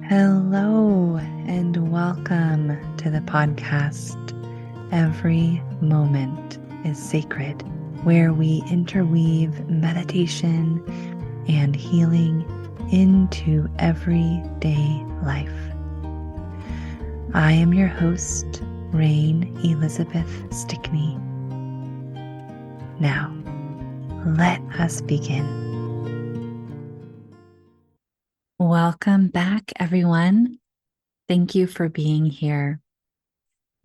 Hello and welcome to the podcast. Every moment is sacred, where we interweave meditation and healing into everyday life. I am your host, Rain Elizabeth Stickney. Now, let us begin. Welcome back, everyone. Thank you for being here.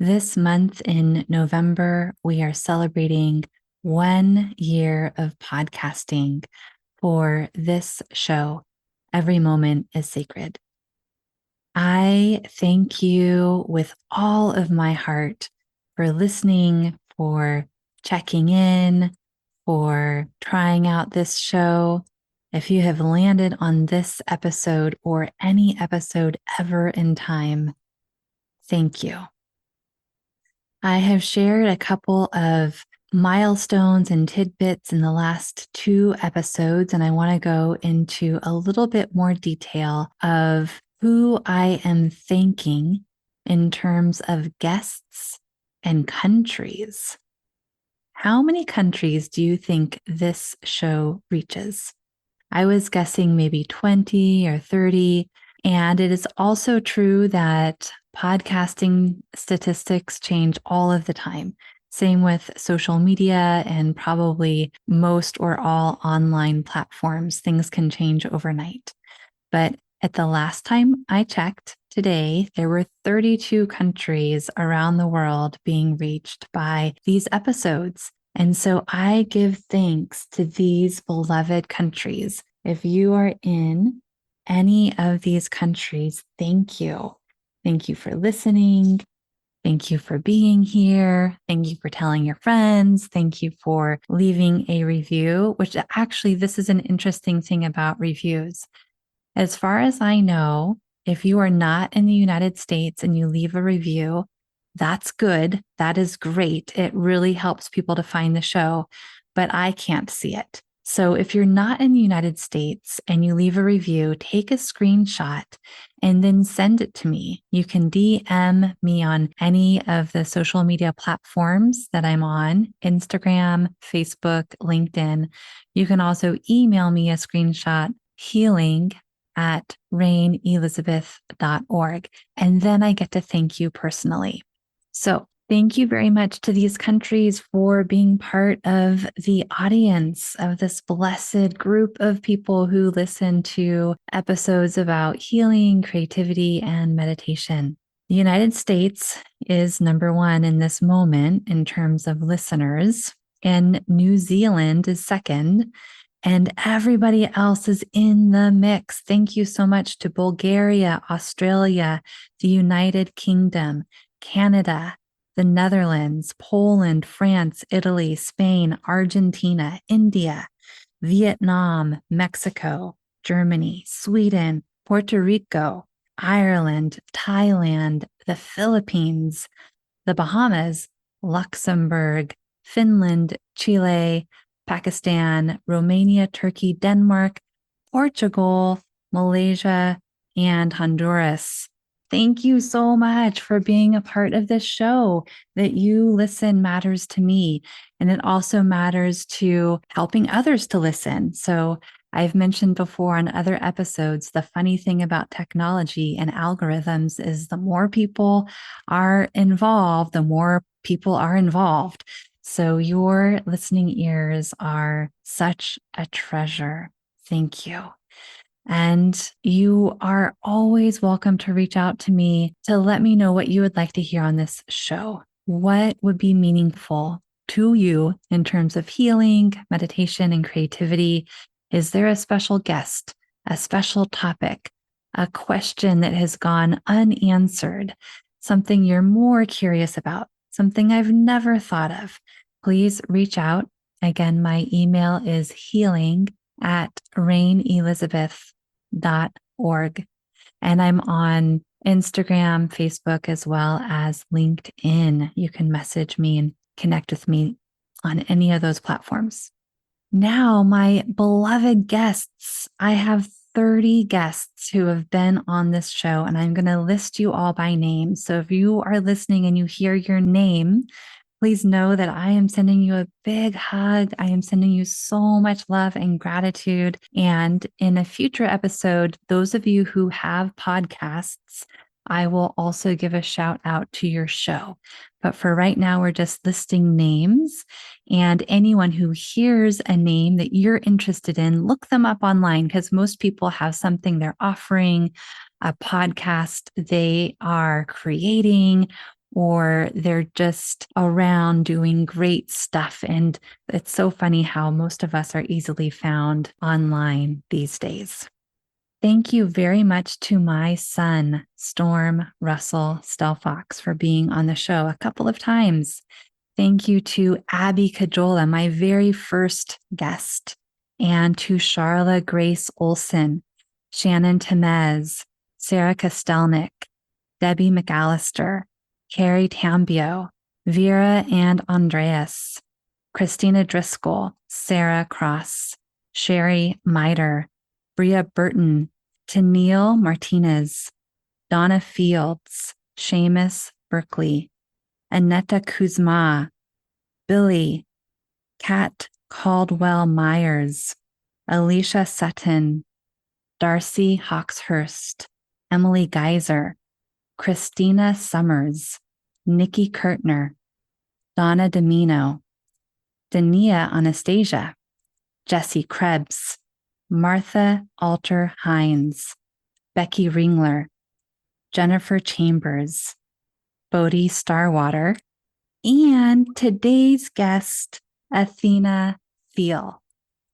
This month in November, we are celebrating 1 year of podcasting for this show. Every moment is sacred. I thank you with all of my heart for listening, for checking in, for trying out this show. If you have landed on this episode or any episode ever in time, thank you. I have shared a couple of milestones and tidbits in the last 2 episodes, and I want to go into a little bit more detail of who I am thanking in terms of guests and countries. How many countries do you think this show reaches? I was guessing maybe 20 or 30. And it is also true that podcasting statistics change all of the time. Same with social media and probably most or all online platforms. Things can change overnight. But at the last time I checked today, there were 32 countries around the world being reached by these episodes. And so I give thanks to these beloved countries. If you are in any of these countries, thank you. Thank you for listening. Thank you for being here. Thank you for telling your friends. Thank you for leaving a review, which actually, this is an interesting thing about reviews. As far as I know, if you are not in the United States and you leave a review, that's good. That is great. It really helps people to find the show, but I can't see it. So if you're not in the United States and you leave a review, take a screenshot and then send it to me. You can DM me on any of the social media platforms that I'm on, Instagram, Facebook, LinkedIn. You can also email me a screenshot, healing@rainelizabeth.org. And then I get to thank you personally. So thank you very much to these countries for being part of the audience of this blessed group of people who listen to episodes about healing, creativity, and meditation. The United States is number 1 in this moment in terms of listeners, and New Zealand is second, and everybody else is in the mix. Thank you so much to Bulgaria, Australia, the United Kingdom, Canada, the Netherlands, Poland, France, Italy, Spain, Argentina, India, Vietnam, Mexico, Germany, Sweden, Puerto Rico, Ireland, Thailand, the Philippines, the Bahamas, Luxembourg, Finland, Chile, Pakistan, Romania, Turkey, Denmark, Portugal, Malaysia, and Honduras. Thank you so much for being a part of this show. That you listen matters to me, and it also matters to helping others to listen. So I've mentioned before on other episodes, the funny thing about technology and algorithms is the more people are involved, the more people are involved. So your listening ears are such a treasure. Thank you. And you are always welcome to reach out to me to let me know what you would like to hear on this show. What would be meaningful to you in terms of healing, meditation, and creativity? Is there a special guest, a special topic, a question that has gone unanswered, something you're more curious about, something I've never thought of? Please reach out. Again, my email is healing@rainelizabeth.org. And I'm on Instagram, Facebook, as well as LinkedIn. You can message me and connect with me on any of those platforms. Now, my beloved guests, I have 30 guests who have been on this show, and I'm going to list you all by name. So if you are listening and you hear your name, please know that I am sending you a big hug. I am sending you so much love and gratitude. And in a future episode, those of you who have podcasts, I will also give a shout out to your show. But for right now, we're just listing names. And anyone who hears a name that you're interested in, look them up online, because most people have something they're offering, a podcast they are creating, or they're just around doing great stuff. And it's so funny how most of us are easily found online these days. Thank you very much to my son, Storm Russell Stelfox, for being on the show a couple of times. Thank you to Abby Cajola, my very first guest, and to Charla Grace Olson, Shannon Temez, Sarah Kostelnik, Debbie McAllister, Carrie Tambio, Vera and Andreas, Christina Driscoll, Sarah Cross, Sherry Miter, Bria Burton, Tennille Martinez, Donna Fields, Seamus Berkeley, Annetta Kuzma, Billy, Kat Caldwell Myers, Alicia Sutton, Darcy Hawkshurst, Emily Geyser, Christina Summers, Nikki Kurtner, Donna Domino, Dania Anastasia, Jessie Krebs, Martha Alter Hines, Becky Ringler, Jennifer Chambers, Bodie Starwater, and today's guest, Athena Thiel.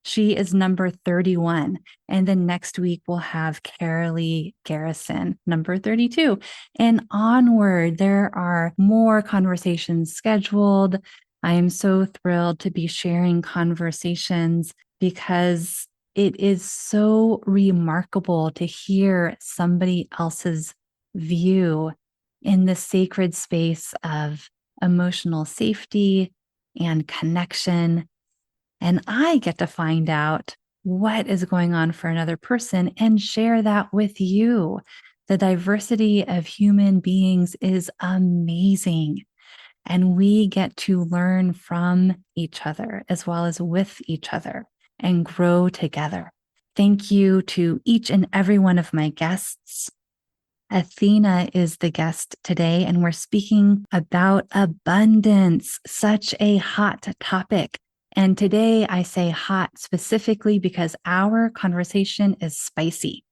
She is number 31. And then next week, we'll have Carolee Garrison, number 32. And onward, there are more conversations scheduled. I am so thrilled to be sharing conversations because it is so remarkable to hear somebody else's view in the sacred space of emotional safety and connection. And I get to find out what is going on for another person and share that with you. The diversity of human beings is amazing. And we get to learn from each other as well as with each other and grow together. Thank you to each and every one of my guests. Athena is the guest today, and we're speaking about abundance, such a hot topic. And today I say hot specifically because our conversation is spicy.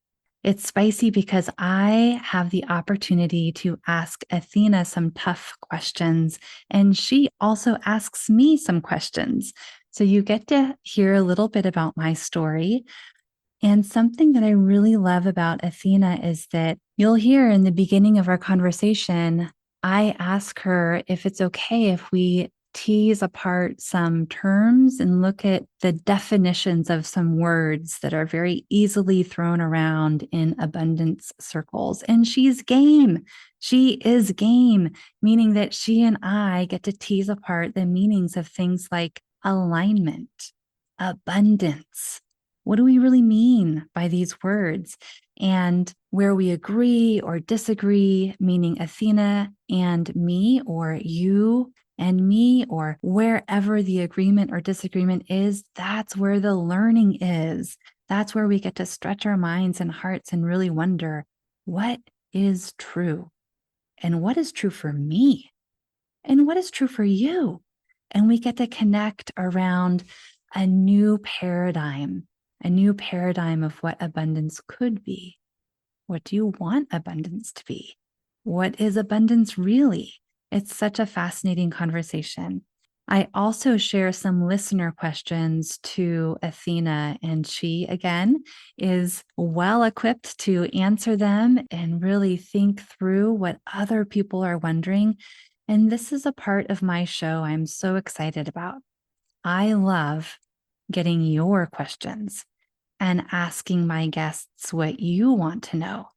It's spicy because I have the opportunity to ask Athena some tough questions, and she also asks me some questions. So you get to hear a little bit about my story. And something that I really love about Athena is that you'll hear in the beginning of our conversation, I ask her if it's okay if we tease apart some terms and look at the definitions of some words that are very easily thrown around in abundance circles. And she's game. She is game, meaning that she and I get to tease apart the meanings of things like alignment, abundance. What do we really mean by these words? And where we agree or disagree, meaning Athena and me, or you and me, or wherever the agreement or disagreement is, that's where the learning is. That's where we get to stretch our minds and hearts and really wonder, what is true? And what is true for me? And what is true for you? And we get to connect around a new paradigm of what abundance could be. What do you want abundance to be? What is abundance really? It's such a fascinating conversation. I also share some listener questions to Athena, and she, again, is well equipped to answer them and really think through what other people are wondering. And this is a part of my show I'm so excited about. I love getting your questions and asking my guests what you want to know.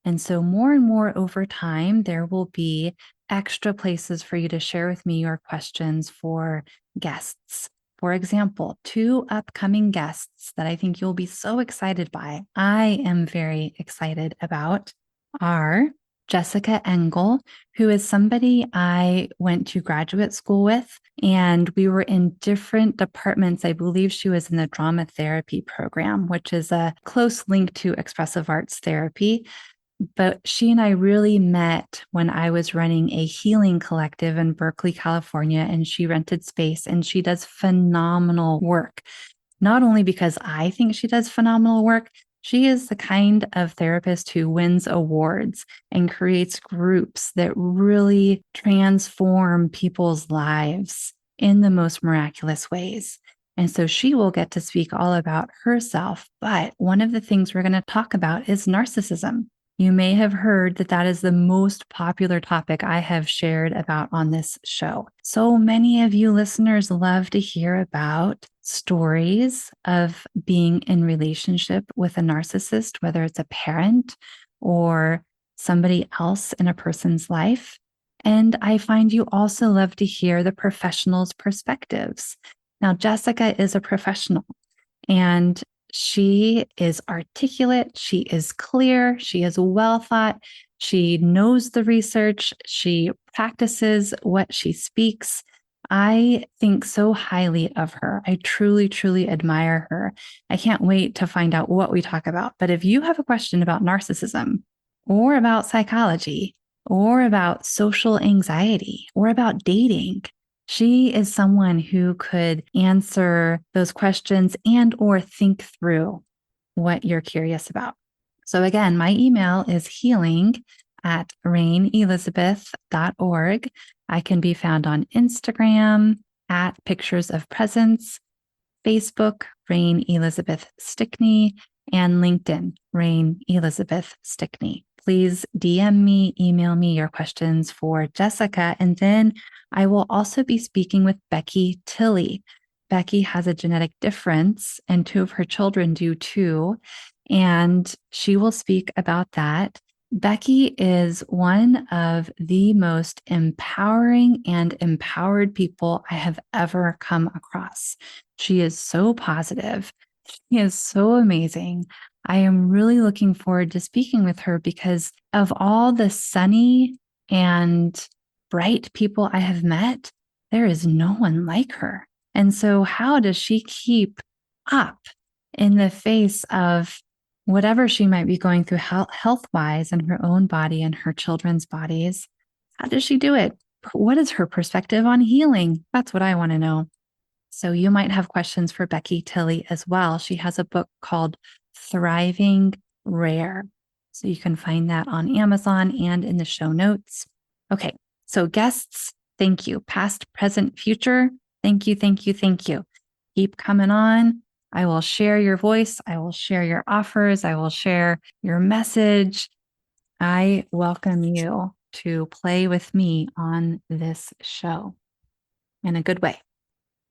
And so more and more over time, there will be extra places for you to share with me your questions for guests. For example, two upcoming guests that I think you'll be so excited by, I am very excited about, are Jessica Engel, who is somebody I went to graduate school with, and we were in different departments. I believe she was in the drama therapy program, which is a close link to expressive arts therapy. But she and I really met when I was running a healing collective in Berkeley, California, and she rented space, and she does phenomenal work. Not only because I think she does phenomenal work, she is the kind of therapist who wins awards and creates groups that really transform people's lives in the most miraculous ways. And so she will get to speak all about herself. But one of the things we're going to talk about is narcissism. You may have heard that that is the most popular topic I have shared about on this show. So many of you listeners love to hear about stories of being in relationship with a narcissist, whether it's a parent or somebody else in a person's life. And I find you also love to hear the professionals' perspectives. Now, Jessica is a professional, and she is articulate, she is clear, she is well thought, she knows the research, she practices what she speaks. I think so highly of her. I truly, truly admire her. I can't wait to find out what we talk about. But if you have a question about narcissism or about psychology or about social anxiety or about dating, she is someone who could answer those questions and or think through what you're curious about. So again, my email is healing@rainelizabeth.org. I can be found on Instagram at Pictures of Presence, Facebook, Rain Elizabeth Stickney, and LinkedIn, Rain Elizabeth Stickney. Please DM me, email me your questions for Jessica. And then I will also be speaking with Becky Tilley. Becky has a genetic difference, and two of her children do too. And she will speak about that. Becky is one of the most empowering and empowered people I have ever come across. She is so positive. She is so amazing. I am really looking forward to speaking with her because of all the sunny and bright people I have met, there is no one like her. And so, how does she keep up in the face of whatever she might be going through health wise in her own body and her children's bodies? How does she do it? What is her perspective on healing? That's what I want to know. So you might have questions for Becky Tilley as well. She has a book called Thriving Rare. So you can find that on Amazon and in the show notes. Okay, so guests, thank you. Past, present, future, thank you, thank you, thank you. Keep coming on. I will share your voice. I will share your offers. I will share your message. I welcome you to play with me on this show in a good way,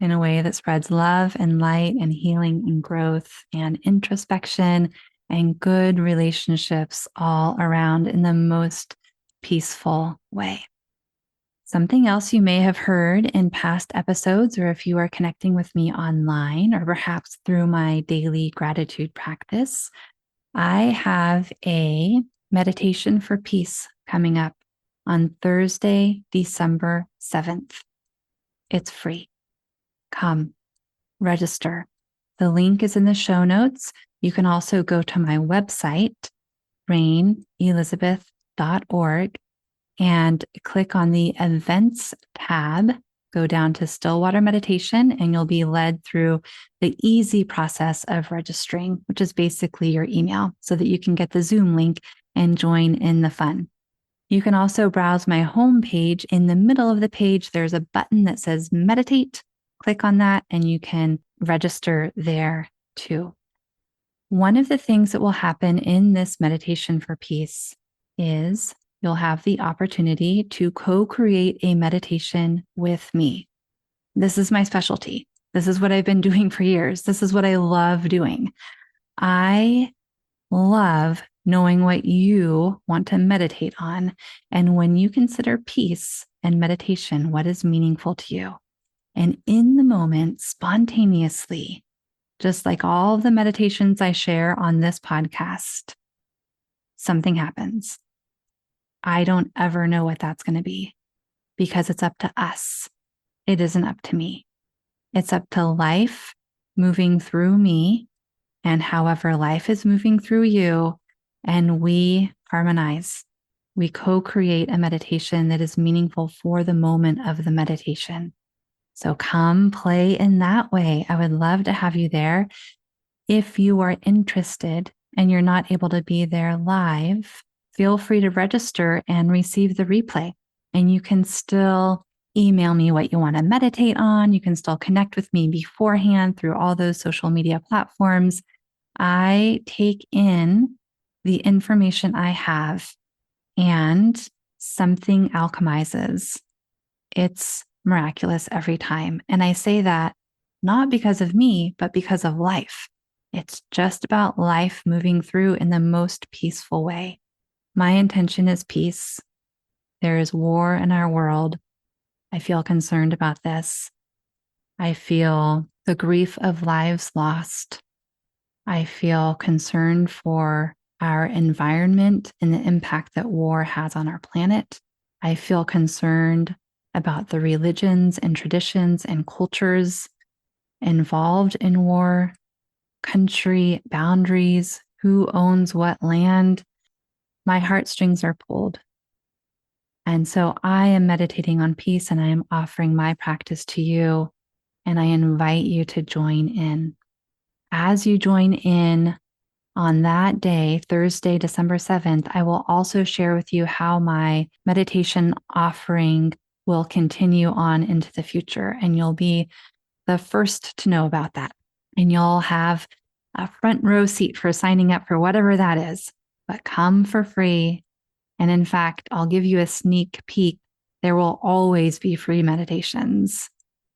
in a way that spreads love and light and healing and growth and introspection and good relationships all around in the most peaceful way. Something else you may have heard in past episodes, or if you are connecting with me online, or perhaps through my daily gratitude practice, I have a meditation for peace coming up on Thursday, December 7th. It's free. Come, register. The link is in the show notes. You can also go to my website, rainelizabeth.org, and click on the events tab, go down to Stillwater Meditation, and you'll be led through the easy process of registering, which is basically your email, so that you can get the Zoom link and join in the fun. You can also browse my homepage. In the middle of the page, there's a button that says meditate. Click on that and you can register there too. One of the things that will happen in this meditation for peace is you'll have the opportunity to co-create a meditation with me. This is my specialty. This is what I've been doing for years. This is what I love doing. I love knowing what you want to meditate on. And when you consider peace and meditation, what is meaningful to you? And in the moment, spontaneously, just like all of the meditations I share on this podcast, something happens. I don't ever know what that's going to be because it's up to us. It isn't up to me. It's up to life moving through me and however life is moving through you. And we harmonize. We co-create a meditation that is meaningful for the moment of the meditation. So come play in that way. I would love to have you there. If you are interested and you're not able to be there live, feel free to register and receive the replay. And you can still email me what you want to meditate on. You can still connect with me beforehand through all those social media platforms. I take in the information I have and something alchemizes. It's miraculous every time. And I say that not because of me, but because of life. It's just about life moving through in the most peaceful way. My intention is peace. There is war in our world. I feel concerned about this. I feel the grief of lives lost. I feel concerned for our environment and the impact that war has on our planet. I feel concerned about the religions and traditions and cultures involved in war, country boundaries, who owns what land. My heartstrings are pulled. And so I am meditating on peace and I am offering my practice to you. And I invite you to join in. As you join in on that day, Thursday, December 7th, I will also share with you how my meditation offering will continue on into the future. And you'll be the first to know about that. And you'll have a front row seat for signing up for whatever that is. But come for free. And in fact, I'll give you a sneak peek. There will always be free meditations.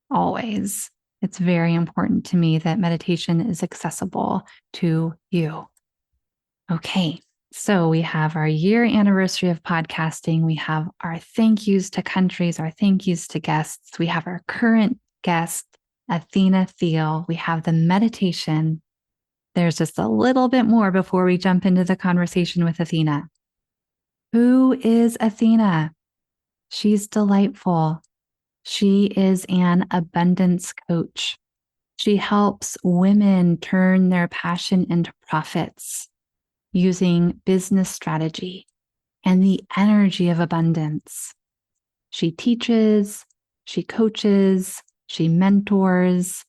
Always. It's very important to me that meditation is accessible to you. Okay, so we have our year anniversary of podcasting. We have our thank yous to countries, our thank yous to guests. We have our current guest, Athena Thiel. We have the meditation. There's just a little bit more before we jump into the conversation with Athena. Who is Athena? She's delightful. She is an abundance coach. She helps women turn their passion into profits using business strategy and the energy of abundance. She teaches, she coaches, she mentors.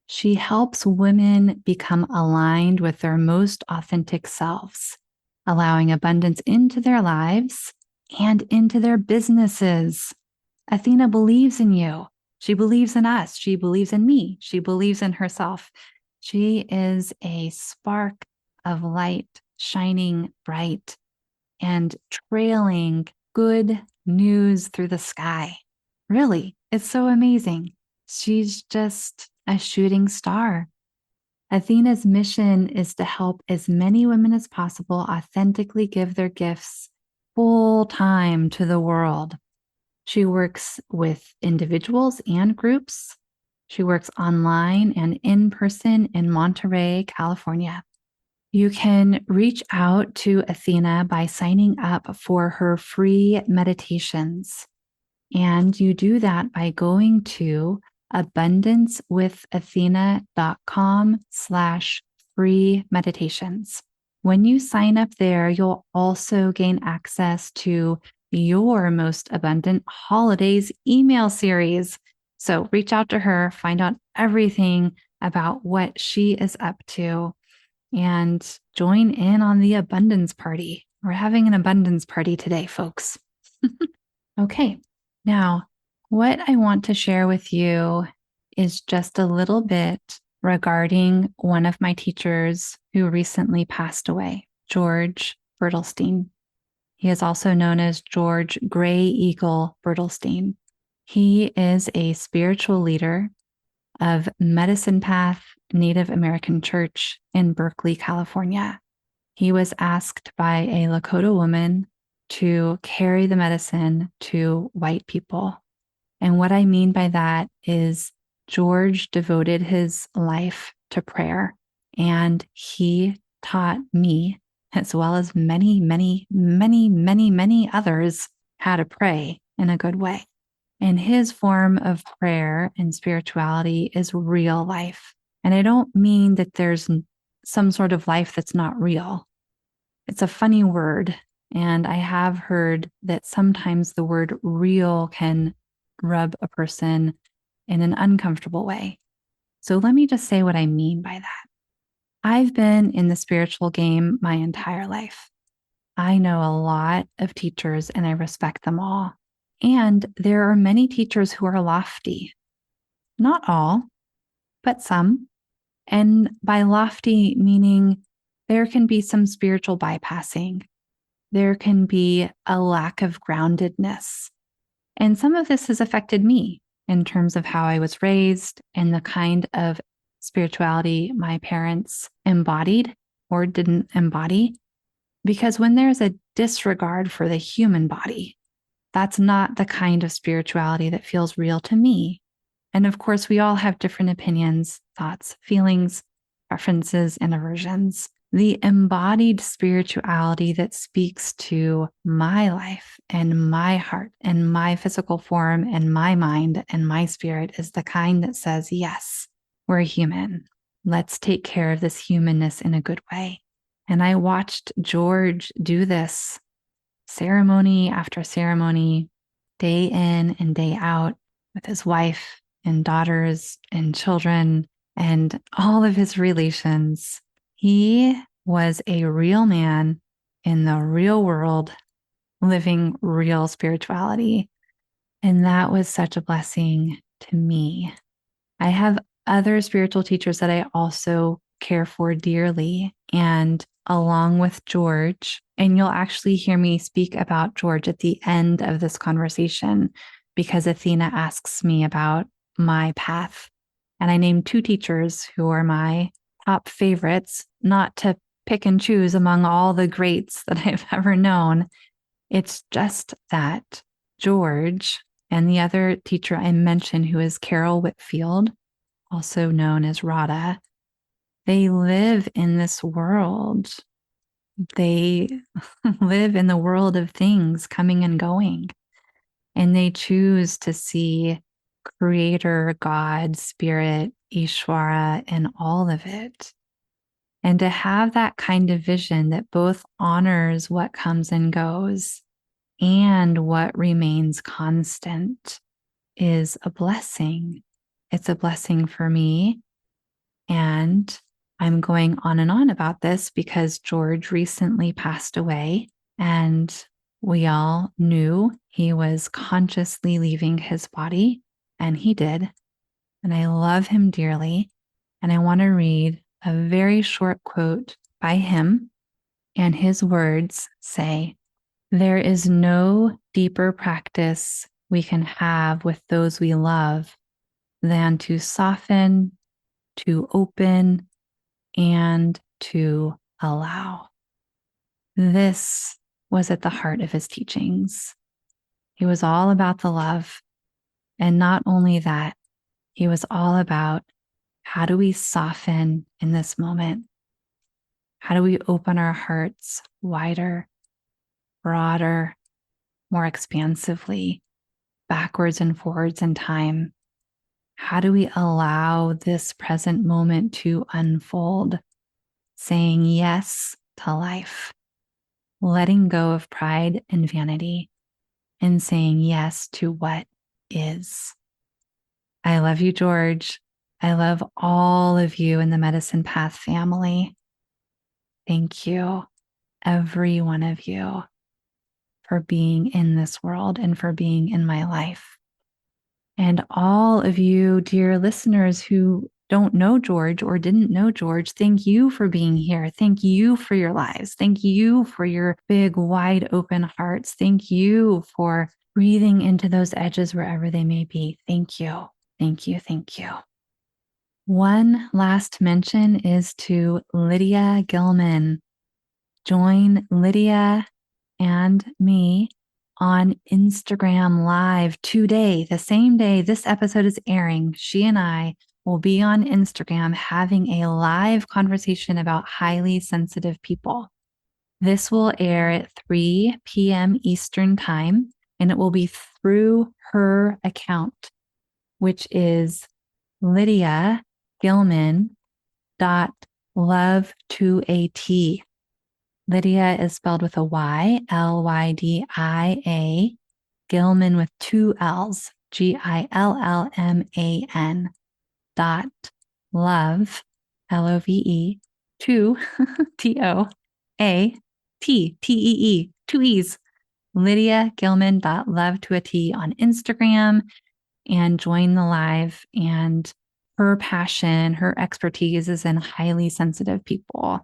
She helps women become aligned with their most authentic selves, allowing abundance into their lives and into their businesses. Athena believes in you. She believes in us. She believes in me. She believes in herself. She is a spark of light, shining bright and trailing good news through the sky. Really, it's so amazing. She's just a shooting star. Athena's mission is to help as many women as possible authentically give their gifts full time to the world. She works with individuals and groups. She works online and in person in Monterey, California. You can reach out to Athena by signing up for her free meditations. And you do that by going to abundancewithathena.com/free meditations. When you sign up there, you'll also gain access to your most abundant holidays email series. So reach out to her, find out everything about what she is up to, and join in on the abundance party. We're having an abundance party today, folks. Okay, now what I want to share with you is just a little bit regarding one of my teachers who recently passed away, George Bertelstein. He is also known as George Gray Eagle Bertelstein. He is a spiritual leader of Medicine Path Native American Church in Berkeley, California. He was asked by a Lakota woman to carry the medicine to white people. And what I mean by that is George devoted his life to prayer, and he taught me, as well as many, many, many, many, many others, how to pray in a good way. And his form of prayer and spirituality is real life. And I don't mean that there's some sort of life that's not real. It's a funny word. And I have heard that sometimes the word real can rub a person in an uncomfortable way. So let me just say what I mean by that. I've been in the spiritual game my entire life. I know a lot of teachers and I respect them all. And there are many teachers who are lofty. Not all, but some. And by lofty, meaning there can be some spiritual bypassing. There can be a lack of groundedness. And some of this has affected me in terms of how I was raised and the kind of spirituality my parents embodied or didn't embody. Because when there's a disregard for the human body, that's not the kind of spirituality that feels real to me. And of course, we all have different opinions, thoughts, feelings, preferences, and aversions. The embodied spirituality that speaks to my life and my heart and my physical form and my mind and my spirit is the kind that says, yes, we're human. Let's take care of this humanness in a good way. And I watched George do this ceremony after ceremony, day in and day out with his wife and daughters and children and all of his relations. He was a real man in the real world, living real spirituality. And that was such a blessing to me. I have other spiritual teachers that I also care for dearly. And along with George, and you'll actually hear me speak about George at the end of this conversation because Athena asks me about my path. And I named two teachers who are my top favorites, not to pick and choose among all the greats that I've ever known. It's just that George and the other teacher I mentioned, who is Carol Whitfield, also known as Radha, they live in this world. They live in the world of things coming and going. And they choose to see Creator, God, Spirit, Ishvara, and all of it. And to have that kind of vision that both honors what comes and goes and what remains constant is a blessing. It's a blessing for me. And I'm going on and on about this because George recently passed away and we all knew he was consciously leaving his body, and he did. And I love him dearly. And I want to read a very short quote by him. And his words say, "There is no deeper practice we can have with those we love than to soften, to open, and to allow." This was at the heart of his teachings. He was all about the love. And not only that, he was all about how do we soften in this moment? How do we open our hearts wider, broader, more expansively, backwards and forwards in time? How do we allow this present moment to unfold, saying yes to life, letting go of pride and vanity, and saying yes to what is? I love you, George. I love all of you in the Medicine Path family. Thank you, every one of you, for being in this world and for being in my life. And all of you, dear listeners who don't know George or didn't know George, thank you for being here. Thank you for your lives. Thank you for your big, wide open hearts. Thank you for breathing into those edges wherever they may be. Thank you. Thank you. Thank you. One last mention is to Lydia Gilman. Join Lydia and me on Instagram Live today, the same day this episode is airing. She and I will be on Instagram having a live conversation about highly sensitive people. This will air at 3 p.m. Eastern Time, and it will be through her account, which is Lydia Gilman love to a T. Lydia is spelled with a Y, Lydia, Gilman with two L's, Gillman dot love, Love, to Toatee, two E's, Lydia Gilman love to a T on Instagram, and join the live. And her passion, her expertise is in highly sensitive people.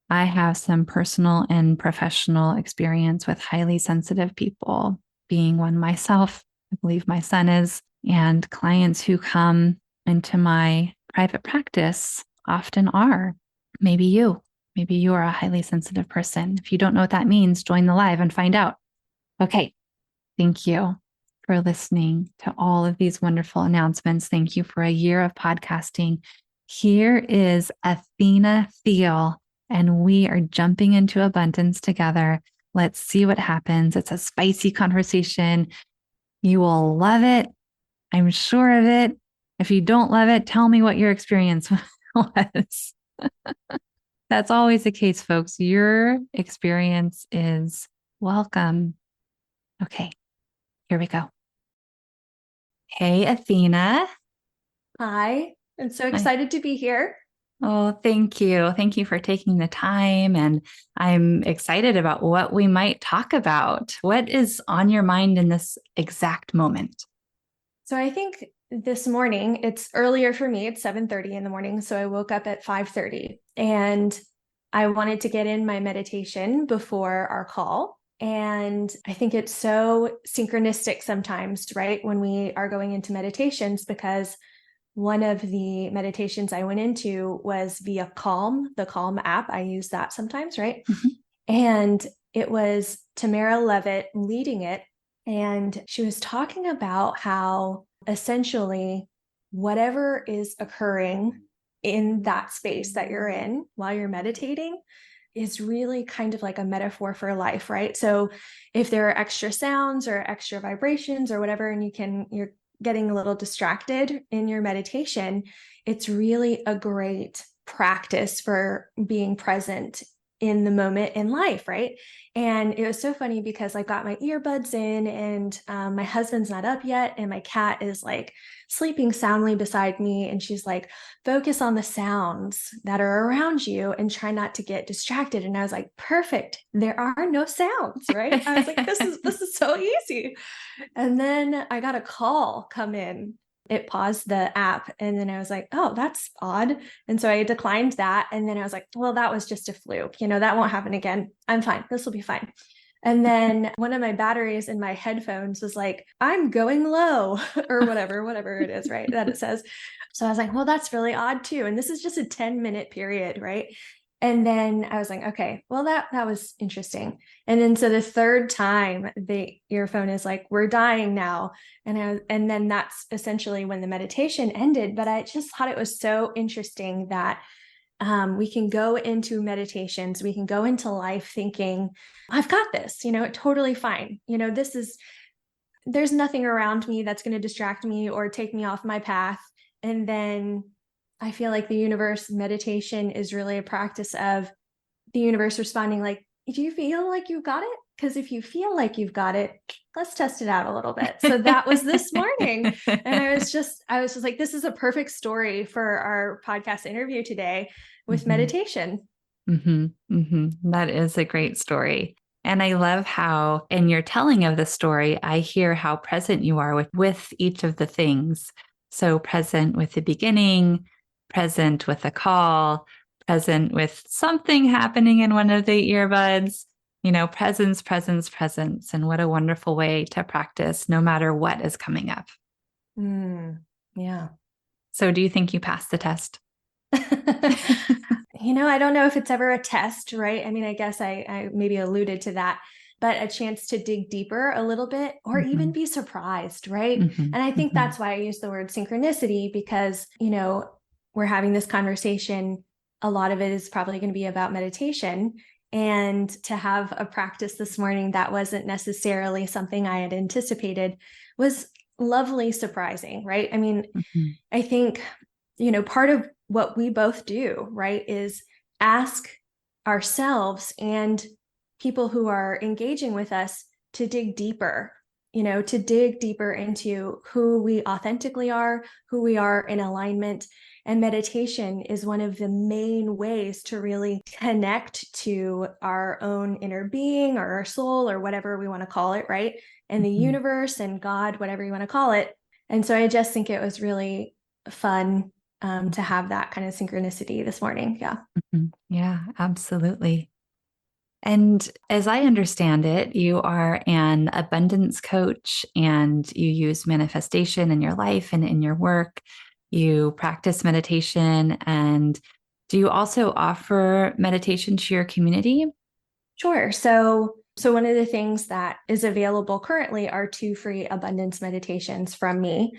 I have some personal and professional experience with highly sensitive people, being one myself. I believe my son is, and clients who come into my private practice often are. Maybe you are a highly sensitive person. If you don't know what that means, join the live and find out. Okay. Thank you for listening to all of these wonderful announcements. Thank you for a year of podcasting. Here is Athena Thiel, and we are jumping into abundance together. Let's see what happens. It's a spicy conversation. You will love it. I'm sure of it. If you don't love it, tell me what your experience was. That's always the case, folks. Your experience is welcome. Okay, here we go. Hey, Athena. Hi, I'm so excited to be here. Oh, thank you. Thank you for taking the time. And I'm excited about what we might talk about. What is on your mind in this exact moment? So I think this morning, it's earlier for me. It's 7:30 in the morning. So I woke up at 5:30 and I wanted to get in my meditation before our call. And I think it's so synchronistic sometimes, right? When we are going into meditations, because one of the meditations I went into was via Calm, the Calm app. I use that sometimes, right? Mm-hmm. And it was Tamara Levitt leading it. And she was talking about how essentially whatever is occurring in that space that you're in while you're meditating is really kind of like a metaphor for life, right? So if there are extra sounds or extra vibrations or whatever, and you're getting a little distracted in your meditation, it's really a great practice for being present in the moment in life, right? And it was so funny because I got my earbuds in and my husband's not up yet and my cat is like sleeping soundly beside me, and she's like, focus on the sounds that are around you and try not to get distracted. And I was like, perfect, there are no sounds, right? I was like, this is so easy. And then I got a call come in. It paused the app. And then I was like, oh, that's odd. And so I declined that. And then I was like, well, that was just a fluke. That won't happen again. I'm fine. This will be fine. And then one of my batteries in my headphones was like, I'm going low or whatever it is, right? That it says. So I was like, well, that's really odd too. And this is just a 10-minute period, right? And then I was like, okay, well, that was interesting. And then so the third time the earphone is like, we're dying now. And then that's essentially when the meditation ended. But I just thought it was so interesting that we can go into meditations, we can go into life thinking, I've got this, totally fine. There's nothing around me that's going to distract me or take me off my path. And then I feel like the universe meditation is really a practice of the universe responding like, do you feel like you've got it? Because if you feel like you've got it, let's test it out a little bit. So that was this morning. And I was just like, this is a perfect story for our podcast interview today with meditation. That is a great story. And I love how, in your telling of the story, I hear how present you are with each of the things. So present with the beginning, present with the call, present with something happening in one of the earbuds, presence. And what a wonderful way to practice no matter what is coming up. Yeah. So do you think you passed the test? I don't know if it's ever a test, right? I mean, I guess I maybe alluded to that. but a chance to dig deeper a little bit or even be surprised, right? Mm-hmm. And I think Mm-hmm. that's why I use the word synchronicity, because, we're having this conversation. A lot of it is probably going to be about meditation. And to have a practice this morning that wasn't necessarily something I had anticipated was lovely surprising, right? I mean, Mm-hmm. I think, part of what we both do, right, is ask ourselves and people who are engaging with us to dig deeper, to dig deeper into who we authentically are, who we are in alignment. And meditation is one of the main ways to really connect to our own inner being or our soul or whatever we want to call it, right? And the Mm-hmm. universe and God, whatever you want to call it. And so I just think it was really fun to have that kind of synchronicity this morning. Yeah. Mm-hmm. Yeah, absolutely. And as I understand it, you are an abundance coach and you use manifestation in your life and in your work. You practice meditation. And do you also offer meditation to your community? Sure. So one of the things that is available currently are 2 free abundance meditations from me.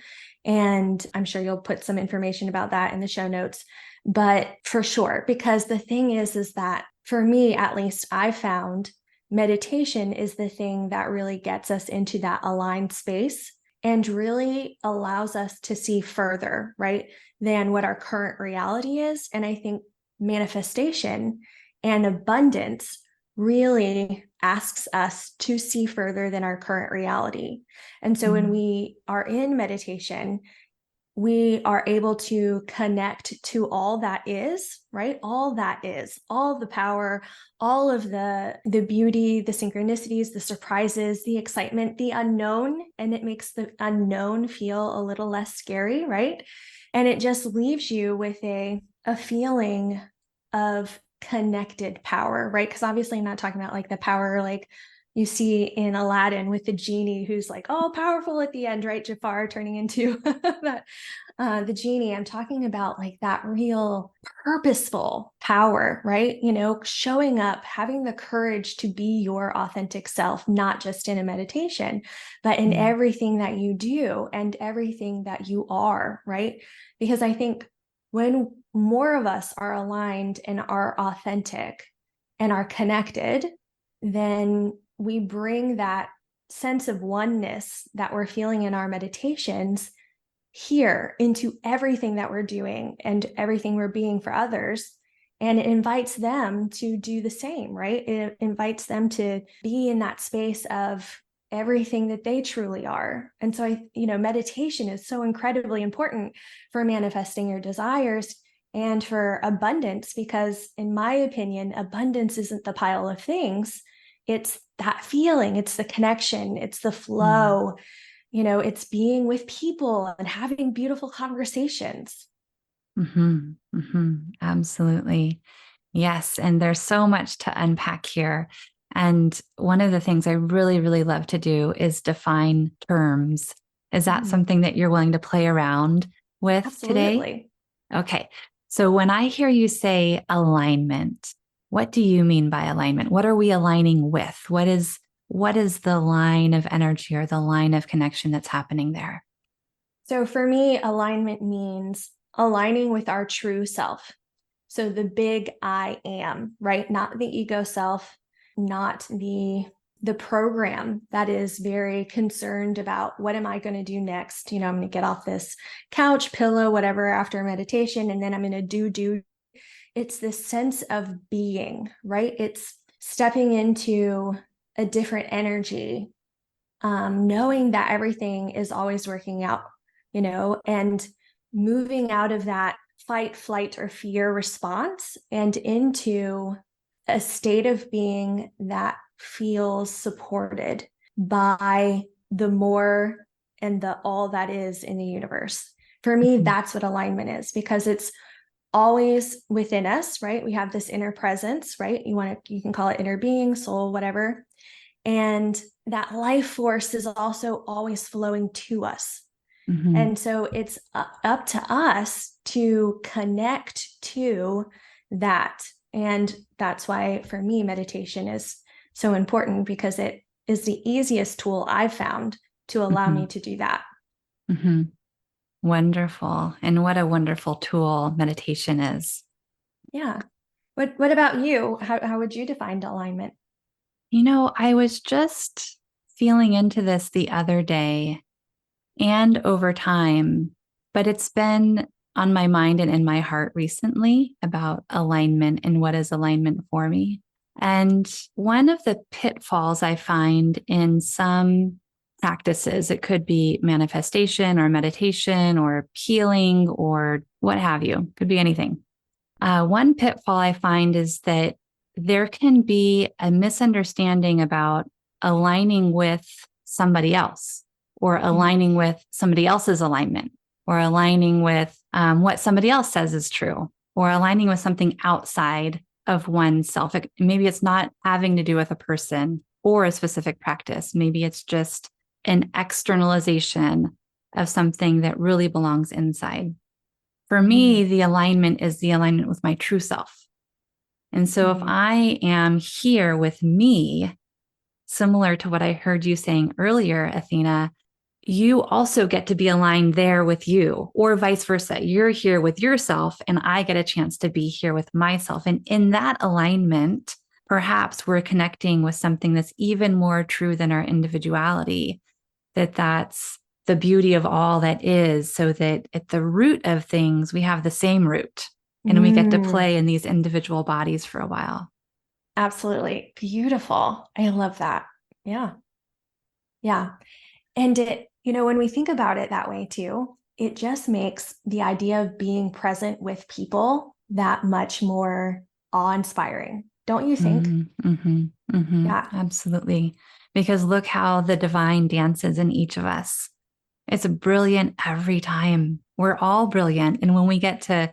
And I'm sure you'll put some information about that in the show notes. But for sure, because the thing is that for me, at least, I found meditation is the thing that really gets us into that aligned space and really allows us to see further, right, than what our current reality is. And I think manifestation and abundance really asks us to see further than our current reality. And so when we are in meditation, we are able to connect to all that is, right? All that is, all the power, all of the beauty, the synchronicities, the surprises, the excitement, the unknown, and it makes the unknown feel a little less scary, right? And it just leaves you with a feeling of connected power, right? Because obviously I'm not talking about like the power like you see in Aladdin with the genie who's like all powerful at the end, right? Jafar turning into that the genie. I'm talking about like that real purposeful power, right? Showing up, having the courage to be your authentic self, not just in a meditation, but in everything that you do and everything that you are, right? Because I think when more of us are aligned and are authentic and are connected, then we bring that sense of oneness that we're feeling in our meditations here into everything that we're doing and everything we're being for others. And it invites them to do the same, right? It invites them to be in that space of everything that they truly are. And so meditation is so incredibly important for manifesting your desires and for abundance, because in my opinion, abundance isn't the pile of things. It's that feeling, it's the connection, it's the flow, it's being with people and having beautiful conversations. Mm-hmm. Mm-hmm. Absolutely. Yes. And there's so much to unpack here. And one of the things I really, really love to do is define terms. Is that something that you're willing to play around with today? Absolutely. Okay. So when I hear you say alignment, what do you mean by alignment? What are we aligning with? What is the line of energy or the line of connection that's happening there? So for me, alignment means aligning with our true self. So the big I am, right? Not the ego self, not the program that is very concerned about what am I going to do next? I'm going to get off this couch, pillow, whatever after meditation, and then I'm going to do. It's this sense of being, right? It's stepping into a different energy, knowing that everything is always working out, and moving out of that fight, flight, or fear response and into a state of being that feels supported by the more and the all that is in the universe. For me, Mhm. that's what alignment is, because it's always within us, right? We have this inner presence, right? You can call it inner being, soul, whatever. And that life force is also always flowing to us. Mhm. And so it's up to us to connect to that. And that's why for me, meditation is so important because it is the easiest tool I've found to allow Mm-hmm. me to do that. Mm-hmm. Wonderful. And what a wonderful tool meditation is. Yeah. What about you? How would you define alignment? I was just feeling into this the other day and over time, but it's been on my mind and in my heart recently about alignment and what is alignment for me. And one of the pitfalls I find in some practices, it could be manifestation or meditation or healing or what have you, could be anything. One pitfall I find is that there can be a misunderstanding about aligning with somebody else or aligning with somebody else's alignment or aligning with what somebody else says is true or aligning with something outside of oneself. Maybe it's not having to do with a person or a specific practice. Maybe it's just an externalization of something that really belongs inside. For me, the alignment is the alignment with my true self. And so if Mm-hmm. I am here with me, similar to what I heard you saying earlier, Athena, you also get to be aligned there with you, or vice versa. You're here with yourself, and I get a chance to be here with myself. And in that alignment, perhaps we're connecting with something that's even more true than our individuality, that's the beauty of all that is, so that at the root of things, we have the same root and we get to play in these individual bodies for a while. Absolutely. Beautiful. I love that. Yeah. Yeah. And when we think about it that way too, it just makes the idea of being present with people that much more awe-inspiring. Don't you think? Mm-hmm, mm-hmm, mm-hmm, Yeah. absolutely. Because look how the divine dances in each of us. It's brilliant every time. We're all brilliant. And when we get to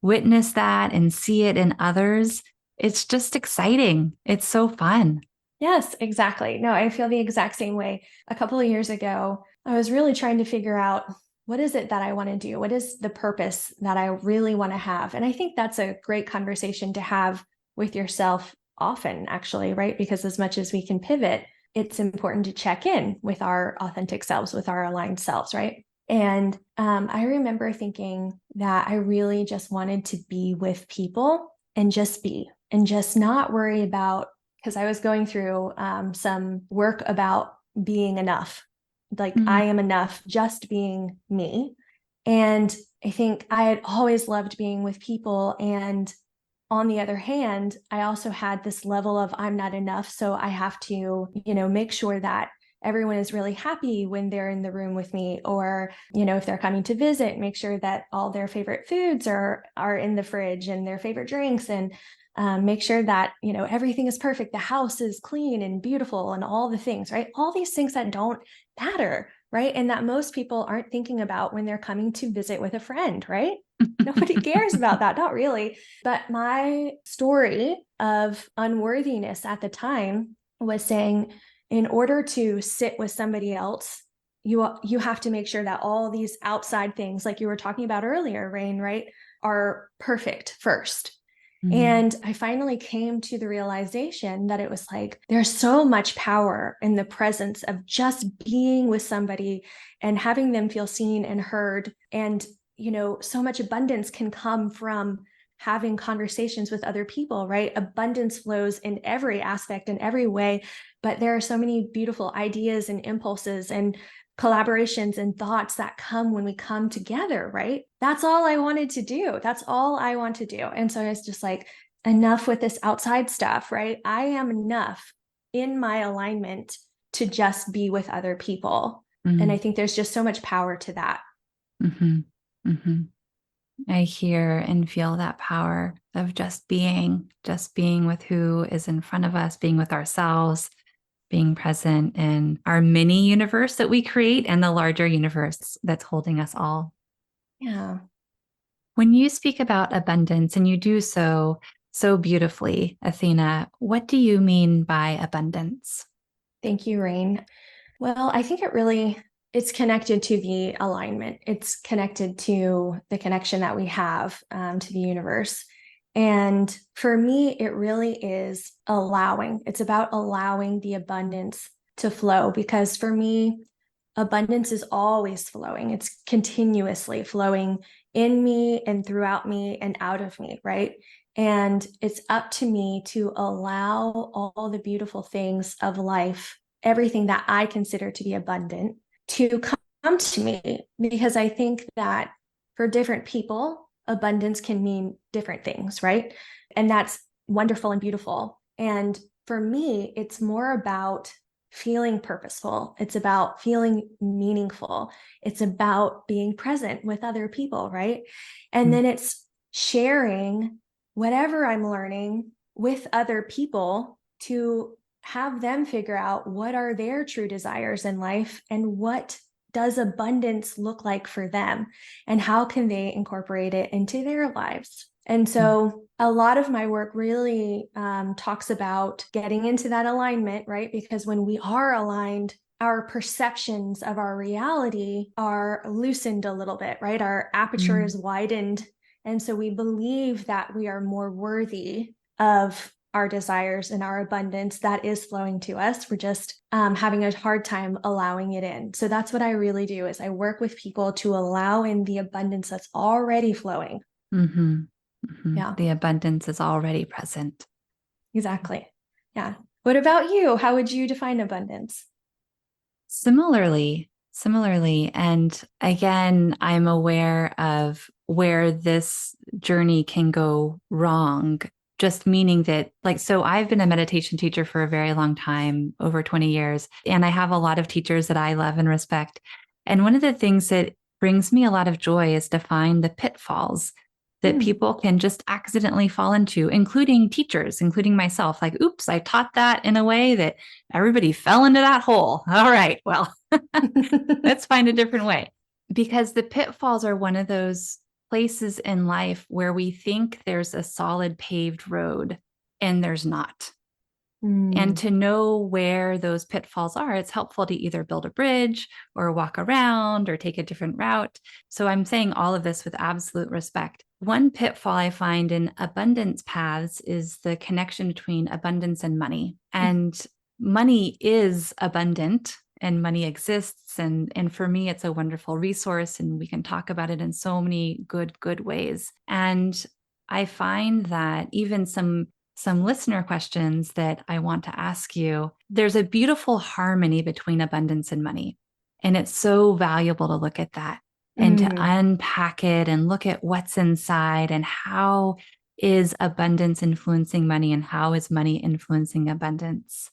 witness that and see it in others, it's just exciting. It's so fun. Yes, exactly. No, I feel the exact same way. A couple of years ago, I was really trying to figure out what is it that I want to do? What is the purpose that I really want to have? And I think that's a great conversation to have with yourself often, actually, right? Because as much as we can pivot, it's important to check in with our authentic selves, with our aligned selves, right? And I remember thinking that I really just wanted to be with people and just be and just not worry about, because I was going through some work about being enough. Like, Mm, I am enough just being me. And I think I had always loved being with people. And on the other hand, I also had this level of I'm not enough. So I have to, make sure that everyone is really happy when they're in the room with me, or, if they're coming to visit, make sure that all their favorite foods are in the fridge and their favorite drinks, and make sure that, everything is perfect. The house is clean and beautiful and all the things, right? All these things that don't matter, right? And that most people aren't thinking about when they're coming to visit with a friend, right? Nobody cares about that, not really. But my story of unworthiness at the time was saying, in order to sit with somebody else, you have to make sure that all these outside things, like you were talking about earlier, Rain, right, are perfect first. mm, And I finally came to the realization that it was like, there's so much power in the presence of just being with somebody and having them feel seen and heard. And, so much abundance can come from having conversations with other people, right? Abundance flows in every aspect, in every way. But there are so many beautiful ideas and impulses and collaborations and thoughts that come when we come together, right? That's all I wanted to do. That's all I want to do. And so it's just like, enough with this outside stuff, right? I am enough in my alignment to just be with other people. And I mm, think there's just so much power to that. mm-hmm, mm-hmm. I hear and feel that power of just being with who is in front of us, being with ourselves, being present in our mini universe that we create and the larger universe that's holding us all. Yeah. When you speak about abundance, and you do so beautifully, Athena, what do you mean by abundance? Thank you, Rain. Well, I think it's connected to the alignment. It's connected to the connection that we have to the universe. And for me, it really is allowing. It's about allowing the abundance to flow, because for me, abundance is always flowing. It's continuously flowing in me and throughout me and out of me, right? And it's up to me to allow all the beautiful things of life, everything that I consider to be abundant, to come to me, because I think that for different people, abundance can mean different things, right? And that's wonderful and beautiful. And for me, it's more about feeling purposeful. It's about feeling meaningful. It's about being present with other people, right? And then it's sharing whatever I'm learning with other people to have them figure out what are their true desires in life and what does abundance look like for them and how can they incorporate it into their lives. And so a lot of my work really talks about getting into that alignment, right? Because when we are aligned, our perceptions of our reality are loosened a little bit, right? Our aperture is widened. And so we believe that we are more worthy of our desires and our abundance that is flowing to us. We're just having a hard time allowing it in. So that's what I really do, is I work with people to allow in the abundance that's already flowing. Yeah, The abundance is already present. exactly. Yeah. What about you? How would you define abundance? Similarly. And again, I'm aware of where this journey can go wrong. Just meaning that, like, so I've been a meditation teacher for a very long time, over 20 years, and I have a lot of teachers that I love and respect. And one of the things that brings me a lot of joy is to find the pitfalls that people can just accidentally fall into, including teachers, including myself. Like, oops, I taught that in a way that everybody fell into that hole. All right, well, let's find a different way. Because the pitfalls are one of those places in life where we think there's a solid paved road and there's not. And to know where those pitfalls are, it's helpful to either build a bridge or walk around or take a different route. So I'm saying all of this with absolute respect. One pitfall I find in abundance paths is the connection between abundance and money. And money is abundant and money exists. And for me, it's a wonderful resource, and we can talk about it in so many good ways. And I find that even some listener questions that I want to ask you, there's a beautiful harmony between abundance and money. And it's so valuable to look at that and to unpack it and look at what's inside and how is abundance influencing money and how is money influencing abundance.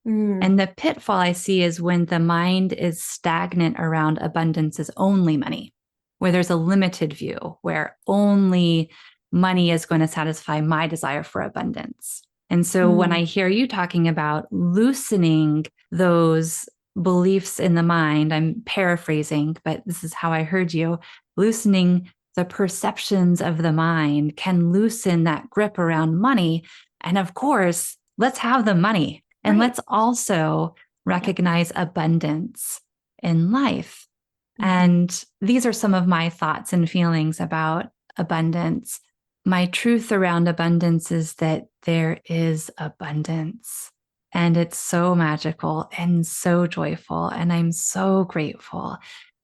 And the pitfall I see is when the mind is stagnant around abundance is only money, where there's a limited view, where only money is going to satisfy my desire for abundance. And so when I hear you talking about loosening those beliefs in the mind, I'm paraphrasing, but this is how I heard you, loosening the perceptions of the mind can loosen that grip around money. And of course, let's have the money. And let's also recognize abundance in life. And these are some of my thoughts and feelings about abundance. My truth around abundance is that there is abundance, and it's so magical and so joyful. And I'm so grateful.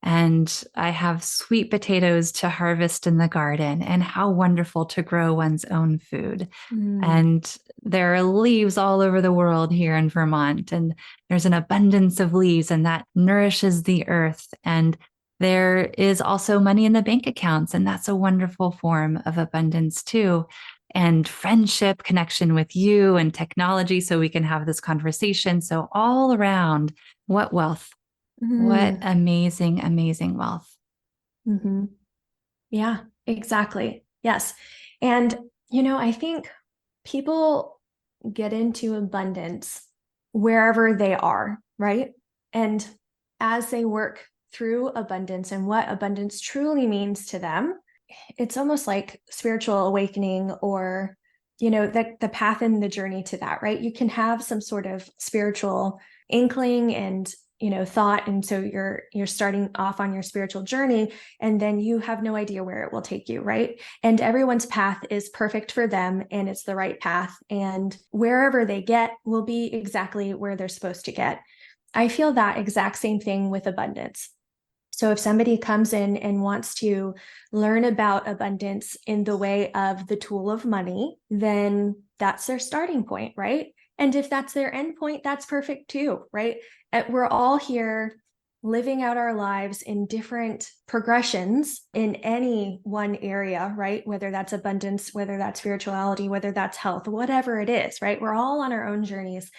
And I have sweet potatoes to harvest in the garden, and how wonderful to grow one's own food. And there are leaves all over the world here in Vermont, and there's an abundance of leaves, and that nourishes the earth. And there is also money in the bank accounts, and that's a wonderful form of abundance too. And friendship, connection with you, and technology, so we can have this conversation. So all around, what wealth. What amazing, amazing wealth. Yeah, exactly. Yes. And, you know, I think people get into abundance wherever they are, right? And as they work through abundance and what abundance truly means to them, it's almost like spiritual awakening, or, you know, the path and the journey to that, right? You can have some sort of spiritual inkling and thought. And so you're starting off on your spiritual journey, and then you have no idea where it will take you, right? And everyone's path is perfect for them, and it's the right path. And wherever they get will be exactly where they're supposed to get. I feel that exact same thing with abundance. So if somebody comes in and wants to learn about abundance in the way of the tool of money, then that's their starting point, right? And if that's their end point, that's perfect too, right? We're all here living out our lives in different progressions in any one area, right? Whether that's abundance, whether that's spirituality, whether that's health, whatever it is, right? We're all on our own journeys.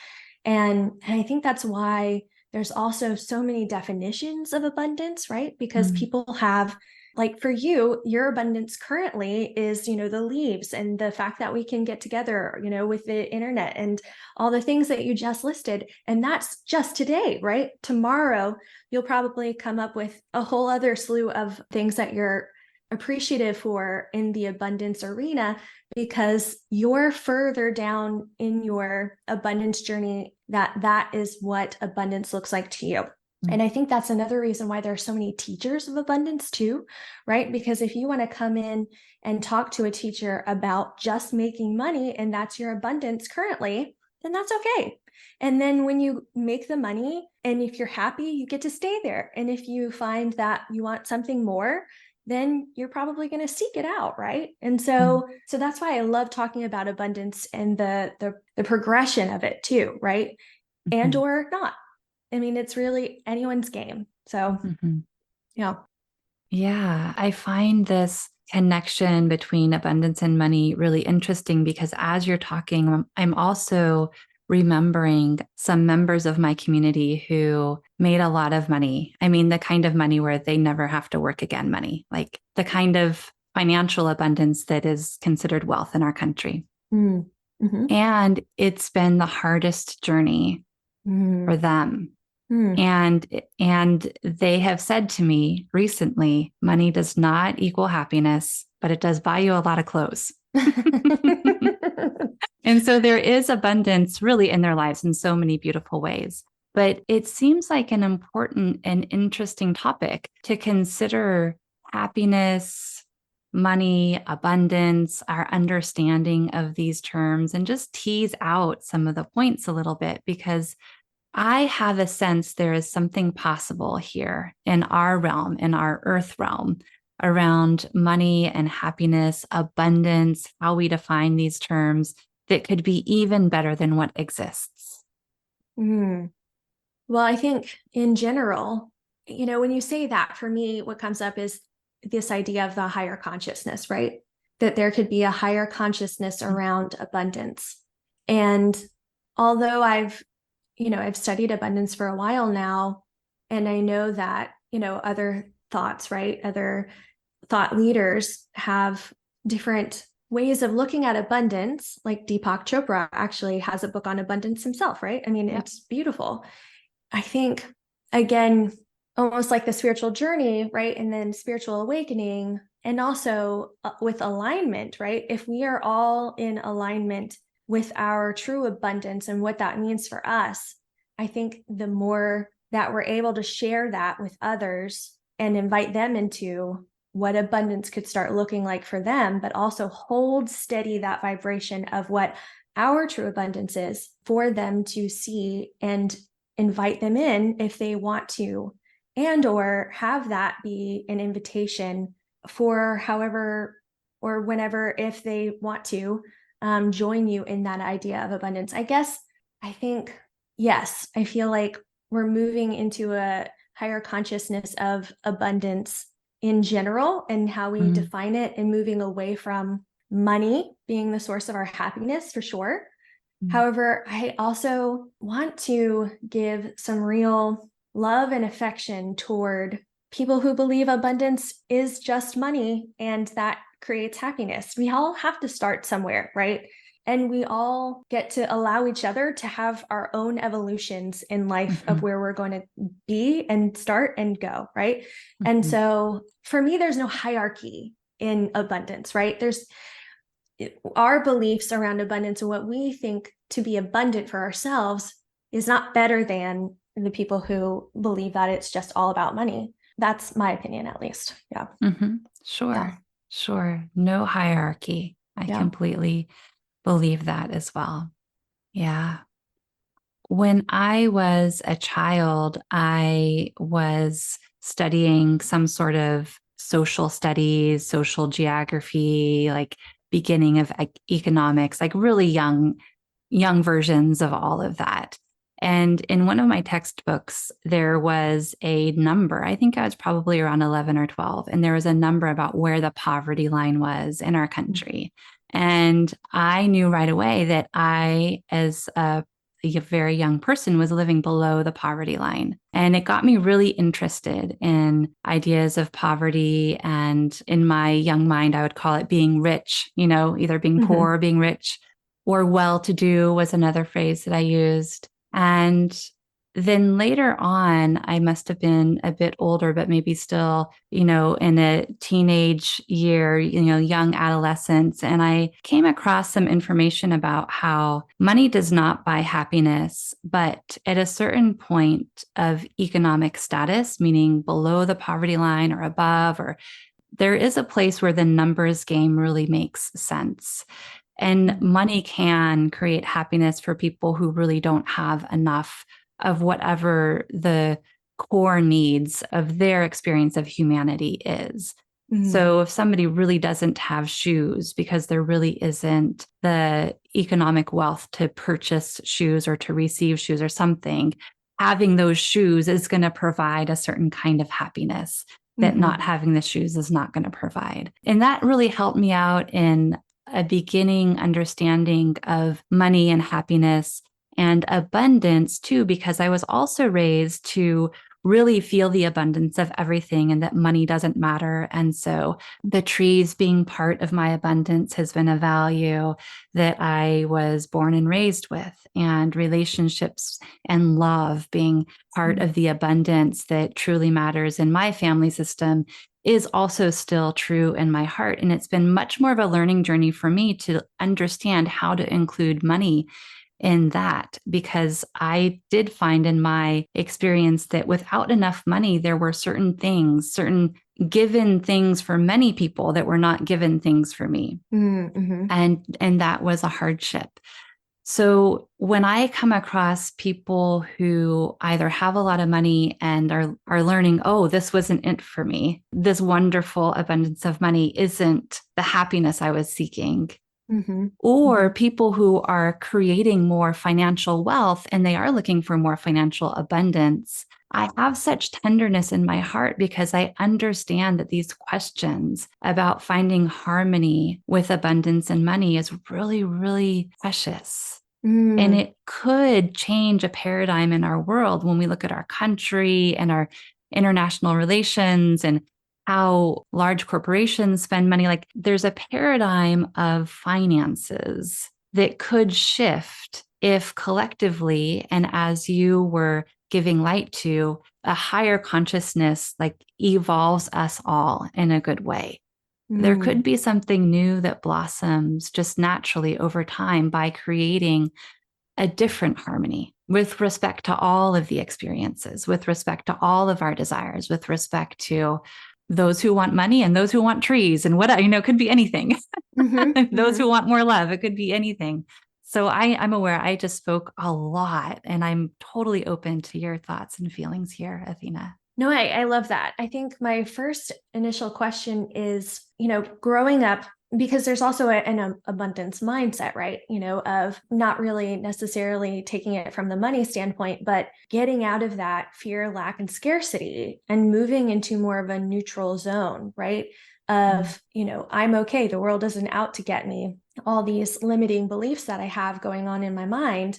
And I think that's why there's also so many definitions of abundance, right? Because people have, like for you, your abundance currently is, the leaves and the fact that we can get together, with the internet and all the things that you just listed. And that's just today, right? Tomorrow, you'll probably come up with a whole other slew of things that you're appreciative for in the abundance arena, because you're further down in your abundance journey, that is what abundance looks like to you. And I think that's another reason why there are so many teachers of abundance too, right? Because if you want to come in and talk to a teacher about just making money and that's your abundance currently, then that's okay. And then when you make the money and if you're happy, you get to stay there. And if you find that you want something more, then you're probably going to seek it out, right? And so that's why I love talking about abundance and the progression of it too, right? And or not. I mean, it's really anyone's game. So, yeah. Yeah, I find this connection between abundance and money really interesting because as you're talking, I'm also remembering some members of my community who made a lot of money. I mean, the kind of money where they never have to work again money, like the kind of financial abundance that is considered wealth in our country. And it's been the hardest journey for them. And they have said to me recently, money does not equal happiness, but it does buy you a lot of clothes. And so there is abundance really in their lives in so many beautiful ways. But it seems like an important and interesting topic to consider happiness, money, abundance, our understanding of these terms, and just tease out some of the points a little bit, because I have a sense there is something possible here in our realm, in our earth realm, around money and happiness, abundance, how we define these terms that could be even better than what exists. Well, I think in general, when you say that, for me, what comes up is this idea of the higher consciousness, right? That there could be a higher consciousness around abundance. And although I've studied abundance for a while now, and I know that, other thoughts, right? Other thought leaders have different ways of looking at abundance. Like Deepak Chopra actually has a book on abundance himself, right? I mean, it's beautiful. I think, again, almost like the spiritual journey, right? And then spiritual awakening, and also with alignment, right? If we are all in alignment with our true abundance and what that means for us, I think the more that we're able to share that with others and invite them into what abundance could start looking like for them, but also hold steady that vibration of what our true abundance is for them to see and invite them in if they want to, and or have that be an invitation for however or whenever, if they want to join you in that idea of abundance. I think, yes, I feel like we're moving into a higher consciousness of abundance in general and how we define it, and moving away from money being the source of our happiness for sure. However, I also want to give some real love and affection toward people who believe abundance is just money and that creates happiness. We all have to start somewhere, right? And we all get to allow each other to have our own evolutions in life of where we're going to be and start and go, right? And so for me, there's no hierarchy in abundance, right? There's our beliefs around abundance and what we think to be abundant for ourselves is not better than the people who believe that it's just all about money. That's my opinion, at least. Yeah. Mm-hmm. Yeah. Sure. Sure. No hierarchy. I Yeah. completely believe that as well. Yeah. When I was a child, I was studying some sort of social studies, social geography, like beginning of economics, like really young versions of all of that. And in one of my textbooks, there was a number. I think I was probably around 11 or 12. And there was a number about where the poverty line was in our country. And I knew right away that I, as a very young person, was living below the poverty line. And it got me really interested in ideas of poverty. And in my young mind, I would call it being rich, either being poor or being rich, or well to do was another phrase that I used. And then later on, I must have been a bit older, but maybe still, in a teenage year, young adolescence. And I came across some information about how money does not buy happiness, but at a certain point of economic status, meaning below the poverty line or above, or there is a place where the numbers game really makes sense. And money can create happiness for people who really don't have enough of whatever the core needs of their experience of humanity is. So if somebody really doesn't have shoes because there really isn't the economic wealth to purchase shoes or to receive shoes or something, having those shoes is going to provide a certain kind of happiness that not having the shoes is not going to provide. And that really helped me out in a beginning understanding of money and happiness and abundance too, because I was also raised to really feel the abundance of everything and that money doesn't matter. And so the trees being part of my abundance has been a value that I was born and raised with, and relationships and love being part of the abundance that truly matters in my family system is also still true in my heart. And it's been much more of a learning journey for me to understand how to include money in that, because I did find in my experience that without enough money, there were certain things, certain given things for many people that were not given things for me. And that was a hardship. So when I come across people who either have a lot of money and are learning, oh, this wasn't it for me, this wonderful abundance of money isn't the happiness I was seeking, or people who are creating more financial wealth and they are looking for more financial abundance, I have such tenderness in my heart because I understand that these questions about finding harmony with abundance and money is really, really precious. And it could change a paradigm in our world when we look at our country and our international relations and how large corporations spend money. Like there's a paradigm of finances that could shift if collectively, and as you were giving light to, a higher consciousness like evolves us all in a good way. There could be something new that blossoms just naturally over time by creating a different harmony with respect to all of the experiences, with respect to all of our desires, with respect to those who want money and those who want trees and what, it could be anything. Those who want more love, it could be anything. So I'm aware I just spoke a lot, and I'm totally open to your thoughts and feelings here, Athena. No, I love that. I think my first initial question is, growing up, because there's also an abundance mindset, right? Of not really necessarily taking it from the money standpoint, but getting out of that fear, lack, and scarcity and moving into more of a neutral zone, right? Of, I'm okay. The world isn't out to get me. All these limiting beliefs that I have going on in my mind,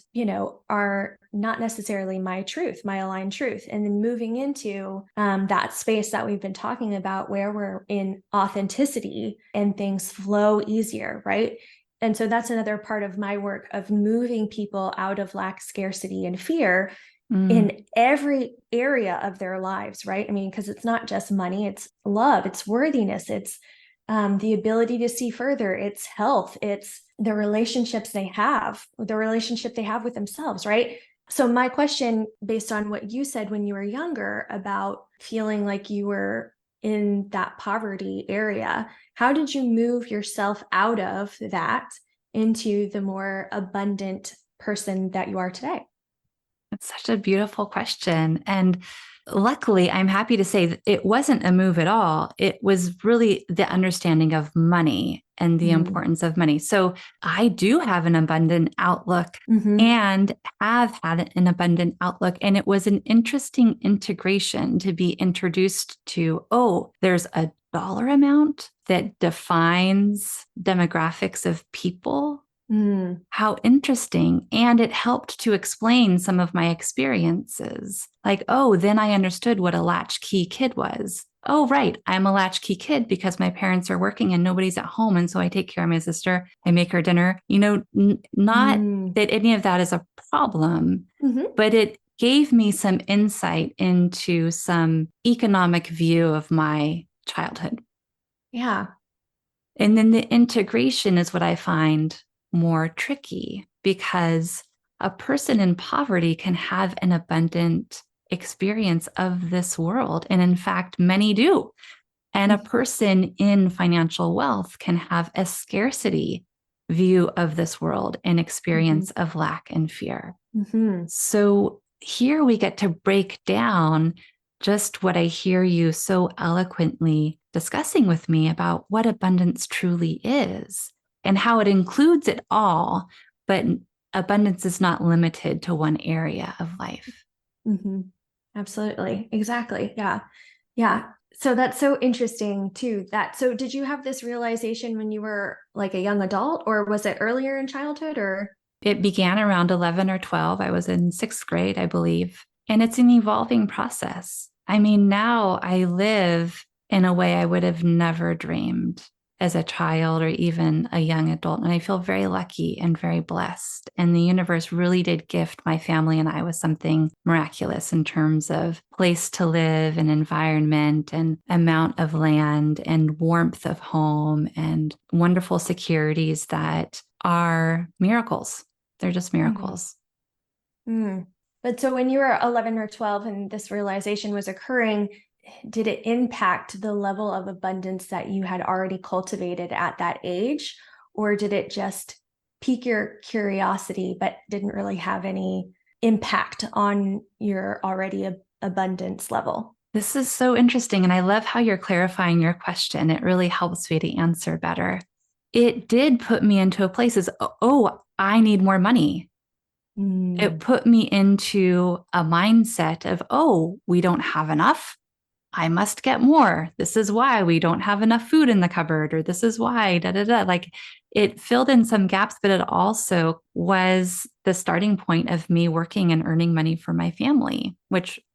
are not necessarily my truth, my aligned truth. And then moving into that space that we've been talking about where we're in authenticity and things flow easier, right? And so that's another part of my work of moving people out of lack, scarcity, and fear in every area of their lives, right? I mean, because it's not just money, it's love, it's worthiness, it's the ability to see further, it's health, it's the relationships they have, the relationship they have with themselves, right? So my question, based on what you said when you were younger about feeling like you were in that poverty area, how did you move yourself out of that into the more abundant person that you are today? It's such a beautiful question. And luckily, I'm happy to say that it wasn't a move at all. It was really the understanding of money and the importance of money. So I do have an abundant outlook Mm-hmm. and have had an abundant outlook. And it was an interesting integration to be introduced to, oh, there's a dollar amount that defines demographics of people. Mm. How interesting. And it helped to explain some of my experiences. Like, oh, then I understood what a latchkey kid was. Oh, right. I'm a latchkey kid because my parents are working and nobody's at home. And so I take care of my sister. I make her dinner. Not Mm. that any of that is a problem, Mm-hmm. but it gave me some insight into some economic view of my childhood. Yeah. And then the integration is what I find more tricky because a person in poverty can have an abundant experience of this world. And in fact, many do. And a person in financial wealth can have a scarcity view of this world and Mm-hmm. experience of lack and fear. Mm-hmm. So here we get to break down just what I hear you so eloquently discussing with me about what abundance truly is and how it includes it all, but abundance is not limited to one area of life. Mm-hmm. Absolutely. Exactly. Yeah. Yeah. So that's so interesting too. So did you have this realization when you were like a young adult, or was it earlier in childhood, or? It began around 11 or 12. I was in sixth grade, I believe. And it's an evolving process. I mean, now I live in a way I would have never dreamed as a child or even a young adult. And I feel very lucky and very blessed. And the universe really did gift my family and I with something miraculous in terms of place to live and environment and amount of land and warmth of home and wonderful securities that are miracles. They're just Mm. miracles. Mm. But so when you were 11 or 12 and this realization was occurring, did it impact the level of abundance that you had already cultivated at that age? Or did it just pique your curiosity, but didn't really have any impact on your already abundance level? This is so interesting. And I love how you're clarifying your question. It really helps me to answer better. It did put me into a place as, oh, I need more money. It Mm. put me into a mindset of, oh, we don't have enough. I must get more. This is why we don't have enough food in the cupboard, or this is why, da da da. Like it filled in some gaps, but it also was the starting point of me working and earning money for my family,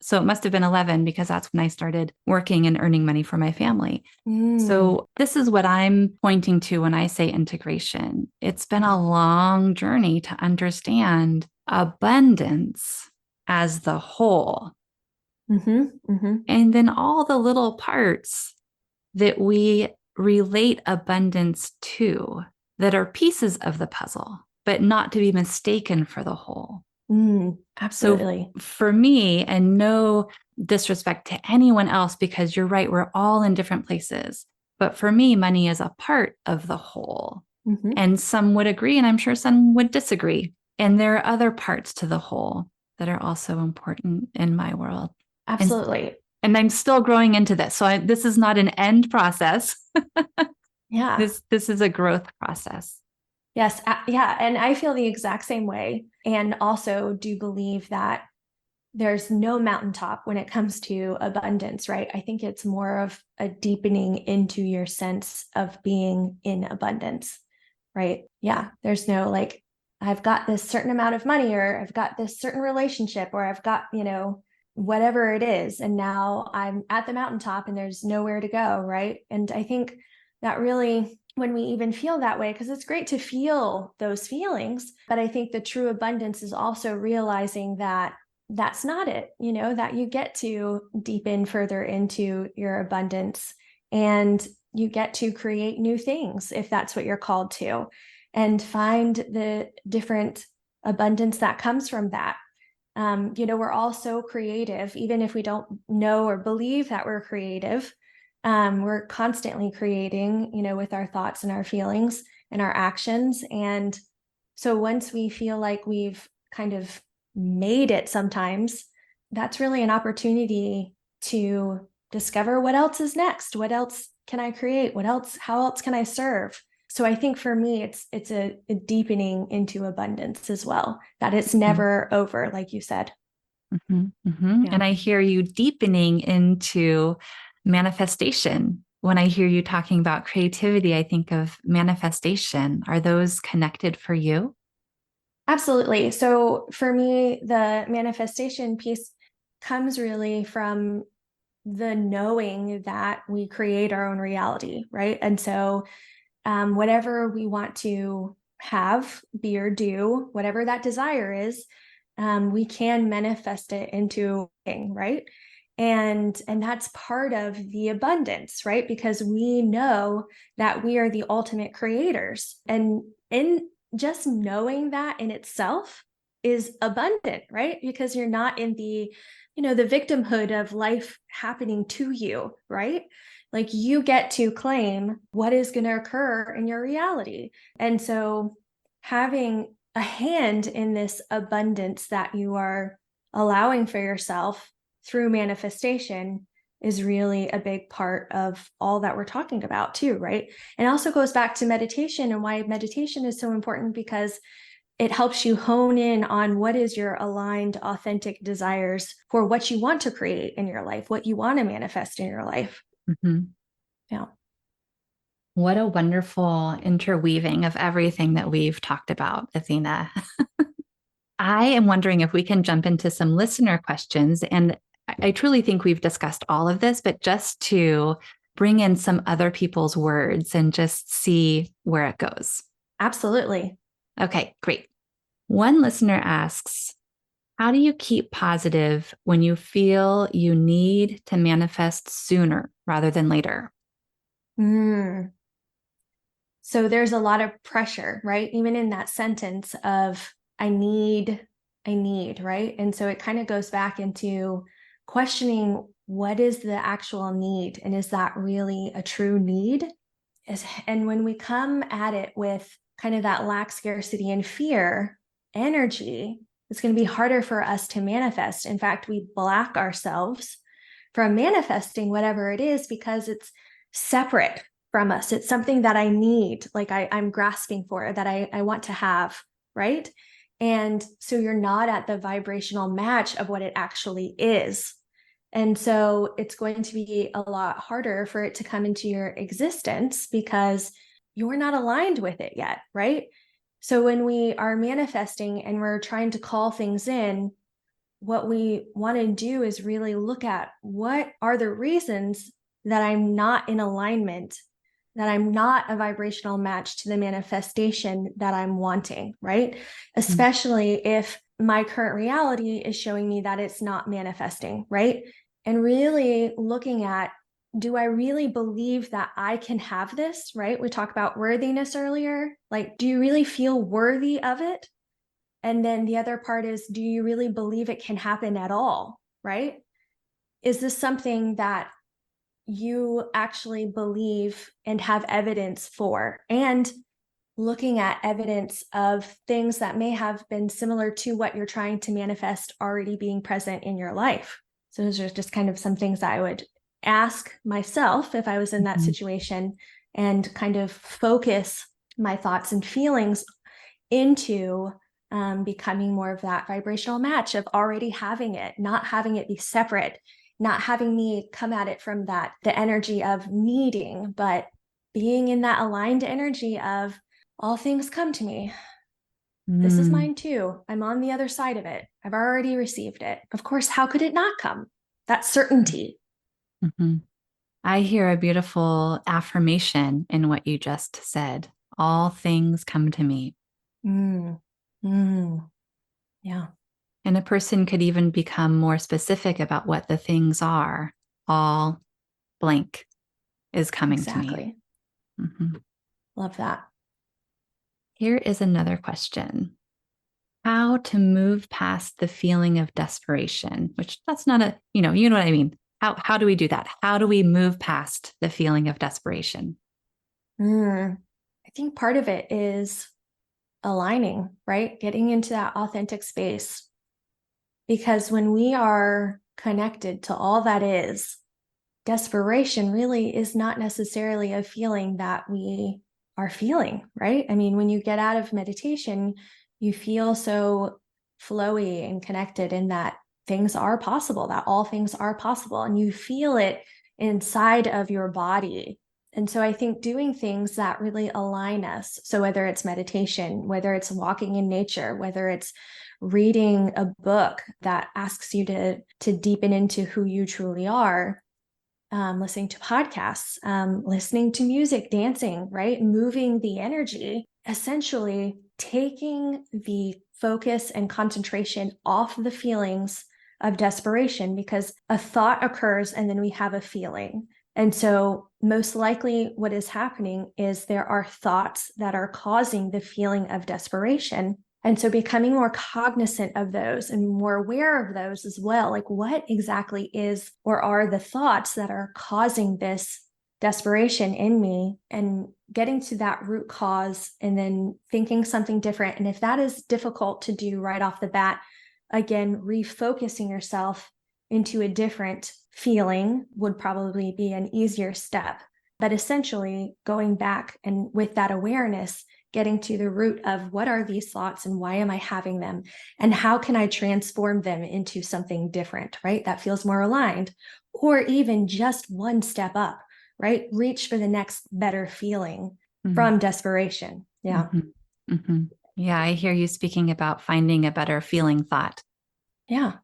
so it must have been 11 because that's when I started working and earning money for my family. Mm. So this is what I'm pointing to when I say integration. It's been a long journey to understand abundance as the whole Mm-hmm. Mm-hmm. and then all the little parts that we relate abundance to that are pieces of the puzzle, but not to be mistaken for the whole. Mm. So Absolutely. for me, and no disrespect to anyone else, because you're right, we're all in different places. But for me, money is a part of the whole. Mm-hmm. And some would agree, and I'm sure some would disagree. And there are other parts to the whole that are also important in my world. And Absolutely. and I'm still growing into this. So this is not an end process. Yeah. This is a growth process. Yes. Yeah. And I feel the exact same way. And also do believe that there's no mountaintop when it comes to abundance, right? I think it's more of a deepening into your sense of being in abundance, right? Yeah. There's no like, I've got this certain amount of money, or I've got this certain relationship, or I've got, whatever it is. And now I'm at the mountaintop and there's nowhere to go, right? And I think that really, when we even feel that way, because it's great to feel those feelings, but I think the true abundance is also realizing that that's not it, that you get to deepen further into your abundance and you get to create new things if that's what you're called to, and find the different abundance that comes from that. We're all so creative, even if we don't know or believe that we're creative. We're constantly creating, with our thoughts and our feelings and our actions. And so once we feel like we've kind of made it sometimes, that's really an opportunity to discover what else is next. What else can I create? How else can I serve? So I think for me, it's a deepening into abundance as well, that it's never over, like you said. Yeah. And I hear you deepening into manifestation. When I hear you talking about creativity, I think of manifestation. Are those connected for you? Absolutely. So for me, the manifestation piece comes really from the knowing that we create our own reality, right? And so whatever we want to have, be, or do, whatever that desire is, we can manifest it into being, right? And that's part of the abundance, right? Because we know that we are the ultimate creators. And in just knowing that in itself is abundant, right? Because you're not in the victimhood of life happening to you, right? Like you get to claim what is going to occur in your reality. And so having a hand in this abundance that you are allowing for yourself through manifestation is really a big part of all that we're talking about too, right? And it also goes back to meditation and why meditation is so important, because it helps you hone in on what is your aligned, authentic desires for what you want to create in your life, what you want to manifest in your life. Mm-hmm. Yeah. What a wonderful interweaving of everything that we've talked about, Athena. I am wondering if we can jump into some listener questions. And I truly think we've discussed all of this, but just to bring in some other people's words and just see where it goes. Absolutely. Okay, great. One listener asks, how do you keep positive when you feel you need to manifest sooner rather than later? Mm. So there's a lot of pressure, right? Even in that sentence of I need, right? And so it kind of goes back into questioning what is the actual need, and is that really a true need? And when we come at it with kind of that lack, scarcity, and fear energy, it's going to be harder for us to manifest. In fact, we block ourselves from manifesting whatever it is because it's separate from us. It's something that I need, like I'm grasping for, that I want to have, right? And so you're not at the vibrational match of what it actually is. And so it's going to be a lot harder for it to come into your existence because you're not aligned with it yet, right? So when we are manifesting and we're trying to call things in, what we want to do is really look at what are the reasons that I'm not in alignment, that I'm not a vibrational match to the manifestation that I'm wanting, right? Especially if my current reality is showing me that it's not manifesting, right? And really looking at, do I really believe that I can have this, right? We talked about worthiness earlier. Like, do you really feel worthy of it? And then the other part is, do you really believe it can happen at all, right? Is this something that you actually believe and have evidence for? And looking at evidence of things that may have been similar to what you're trying to manifest already being present in your life. So those are just kind of some things that I would ask myself if I was in that situation, and kind of focus my thoughts and feelings into becoming more of that vibrational match of already having it, not having it be separate, not having me come at it from the energy of needing, but being in that aligned energy of all things come to me. This is mine too. I'm on the other side of it. I've already received it. Of course, how could it not come? That certainty. Mm-hmm. I hear a beautiful affirmation in what you just said. All things come to me. Mm. Mm. Yeah. And a person could even become more specific about what the things are. All blank is coming to me. Exactly. Mm-hmm. Love that. Here is another question. how to move past the feeling of desperation, which that's not a, you know what I mean? How do we do that? How do we move past the feeling of desperation? I think part of it is aligning, right? Getting into that authentic space. Because when we are connected to all that is, desperation really is not necessarily a feeling that we are feeling, right? I mean, when you get out of meditation, you feel so flowy and connected in that things are possible, that all things are possible, and you feel it inside of your body. And so I think doing things that really align us. So whether it's meditation, whether it's walking in nature, whether it's reading a book that asks you to deepen into who you truly are, listening to podcasts, listening to music, dancing, right? Moving the energy, essentially taking the focus and concentration off the feelings of desperation, because a thought occurs and then we have a feeling. And so most likely what is happening is there are thoughts that are causing the feeling of desperation. And so becoming more cognizant of those and more aware of those as well, like what exactly is or are the thoughts that are causing this desperation in me, and getting to that root cause and then thinking something different. And if that is difficult to do right off the bat, again, refocusing yourself into a different feeling would probably be an easier step. But essentially going back and with that awareness, getting to the root of what are these thoughts and why am I having them? And how can I transform them into something different, right? That feels more aligned, or even just one step up, right? Reach for the next better feeling from desperation. Yeah. Mm-hmm. Mm-hmm. Yeah, I hear you speaking about finding a better feeling thought. Yeah.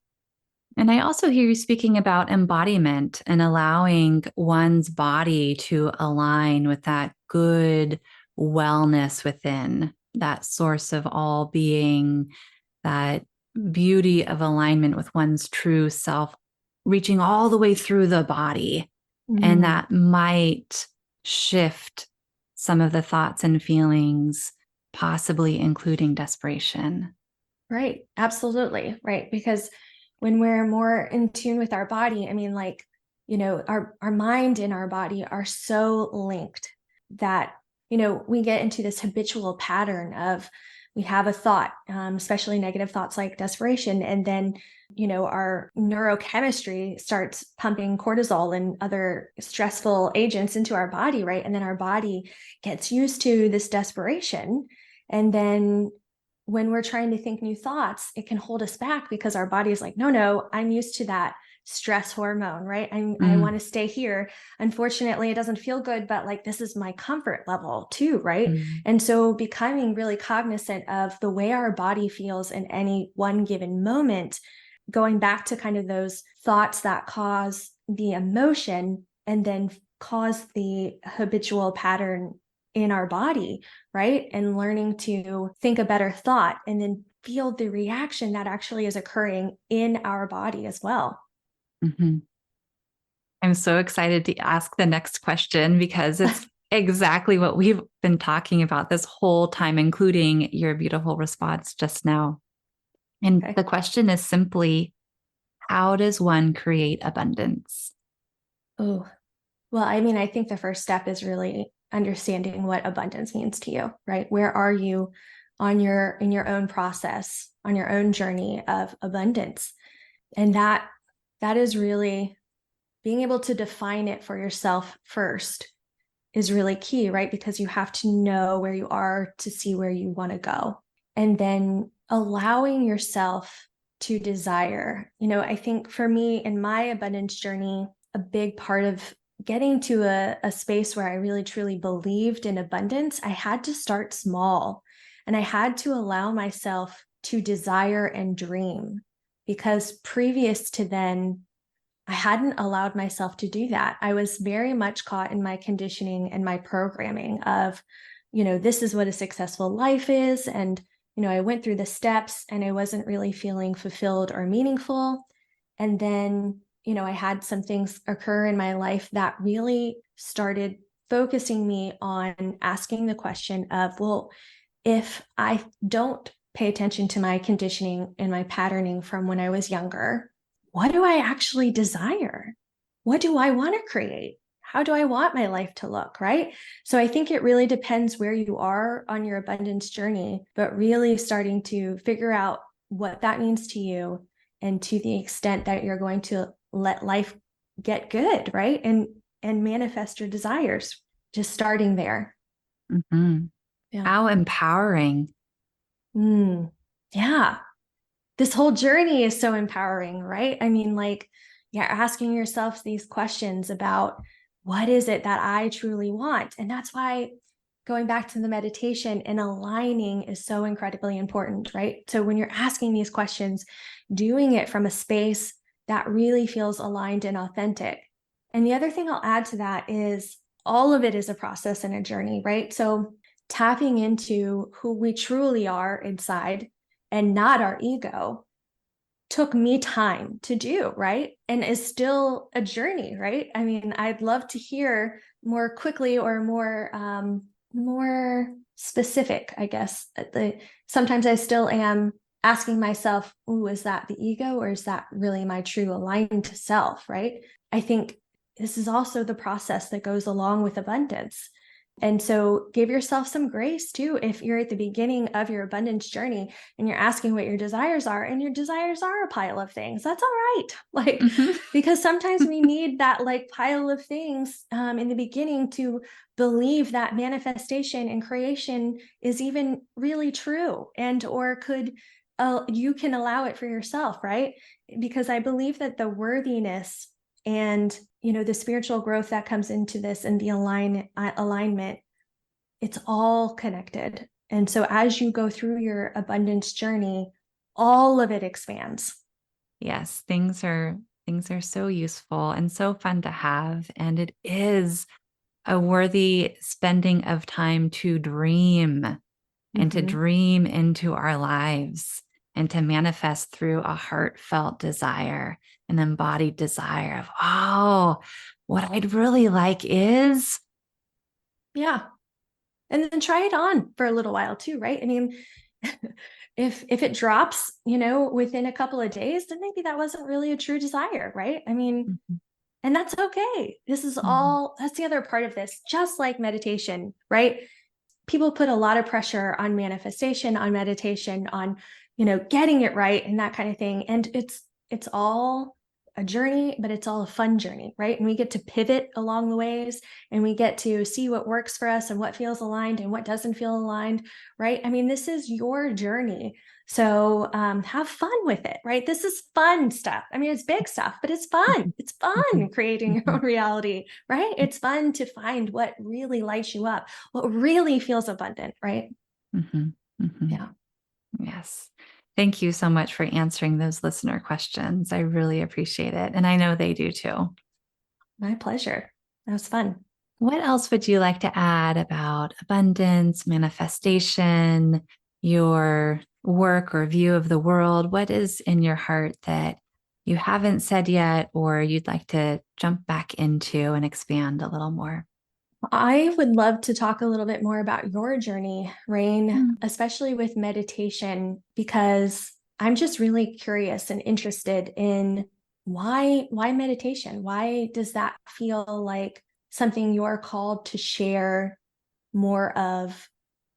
And I also hear you speaking about embodiment and allowing one's body to align with that good wellness within, that source of all being, that beauty of alignment with one's true self, reaching all the way through the body. And that might shift some of the thoughts and feelings, possibly including desperation. Right. Absolutely. Right. Because when we're more in tune with our body, I mean, like, our mind and our body are so linked that, we get into this habitual pattern of we have a thought, especially negative thoughts like desperation. And then, our neurochemistry starts pumping cortisol and other stressful agents into our body. Right. And then our body gets used to this desperation. And then when we're trying to think new thoughts, it can hold us back because our body is like, no, I'm used to that stress hormone, right? I want to stay here. Unfortunately, it doesn't feel good, but like this is my comfort level too, right? And so becoming really cognizant of the way our body feels in any one given moment, going back to kind of those thoughts that cause the emotion and then cause the habitual pattern in our body, right? And learning to think a better thought and then feel the reaction that actually is occurring in our body as well. Mm-hmm. I'm so excited to ask the next question because it's exactly what we've been talking about this whole time, including your beautiful response just now. And Okay. the question is simply, how does one create abundance? Oh, well, I mean, I think the first step is really understanding what abundance means to you, right? Where are you on in your own process, on your own journey of abundance? And that is really being able to define it for yourself first is really key, right? Because you have to know where you are to see where you want to go. And then allowing yourself to desire. I think for me in my abundance journey, a big part of getting to a space where I really truly believed in abundance, I had to start small and I had to allow myself to desire and dream, because previous to then, I hadn't allowed myself to do that. I was very much caught in my conditioning and my programming of, this is what a successful life is. And, I went through the steps and I wasn't really feeling fulfilled or meaningful. And then, I had some things occur in my life that really started focusing me on asking the question of, well, if I don't pay attention to my conditioning and my patterning from when I was younger. What do I actually desire? What do I want to create? How do I want my life to look? Right. So I think it really depends where you are on your abundance journey, but really starting to figure out what that means to you, and to the extent that you're going to let life get good, right? And manifest your desires, just starting there. Mm-hmm. Yeah. How empowering. Yeah. This whole journey is so empowering, right? I mean, like, you're asking yourself these questions about what is it that I truly want? And that's why going back to the meditation and aligning is so incredibly important, right? So when you're asking these questions, doing it from a space that really feels aligned and authentic. And the other thing I'll add to that is all of it is a process and a journey, right? So tapping into who we truly are inside and not our ego took me time to do, right? And is still a journey, right? I mean, I'd love to hear more quickly or more specific, I guess. Sometimes I still am asking myself, "Ooh, is that the ego, or is that really my true aligned to self?" Right? I think this is also the process that goes along with abundance. And so give yourself some grace too. If you're at the beginning of your abundance journey and you're asking what your desires are, and your desires are a pile of things, that's all right. Like, Mm-hmm. because sometimes we need that like pile of things in the beginning to believe that manifestation and creation is even really true, and or could you can allow it for yourself, right? Because I believe that the worthiness and the spiritual growth that comes into this, and the alignment, it's all connected. And so as you go through your abundance journey, all of it expands. Yes, things are so useful and so fun to have. And it is a worthy spending of time to dream and to Mm-hmm. dream into our lives and to manifest through a heartfelt desire, an embodied desire of, oh, what I'd really like is. Yeah. And then try it on for a little while too, right? I mean, if it drops, within a couple of days, then maybe that wasn't really a true desire, right? I mean, Mhm, and that's okay. This is mhm, all, that's the other part of this, just like meditation, right? People put a lot of pressure on manifestation, on meditation, on, getting it right and that kind of thing. And it's all a journey, but it's all a fun journey, right? And we get to pivot along the ways, and we get to see what works for us and what feels aligned and what doesn't feel aligned, right? I mean, this is your journey. So have fun with it, right? This is fun stuff. I mean, it's big stuff, but it's fun. It's mhm, fun creating your own mhm, reality, right? It's fun to find what really lights you up, what really feels abundant, right? mhm, mhm. Yeah, Yes. Thank you so much for answering those listener questions. I really appreciate it. And I know they do too. my pleasure. That was fun. What else would you like to add about abundance, manifestation, your work or view of the world? What is in your heart that you haven't said yet, or you'd like to jump back into and expand a little more? I would love to talk a little bit more about your journey, Rain, Mm. especially with meditation, because I'm just really curious and interested in why meditation? Why does that feel like something you're called to share more of?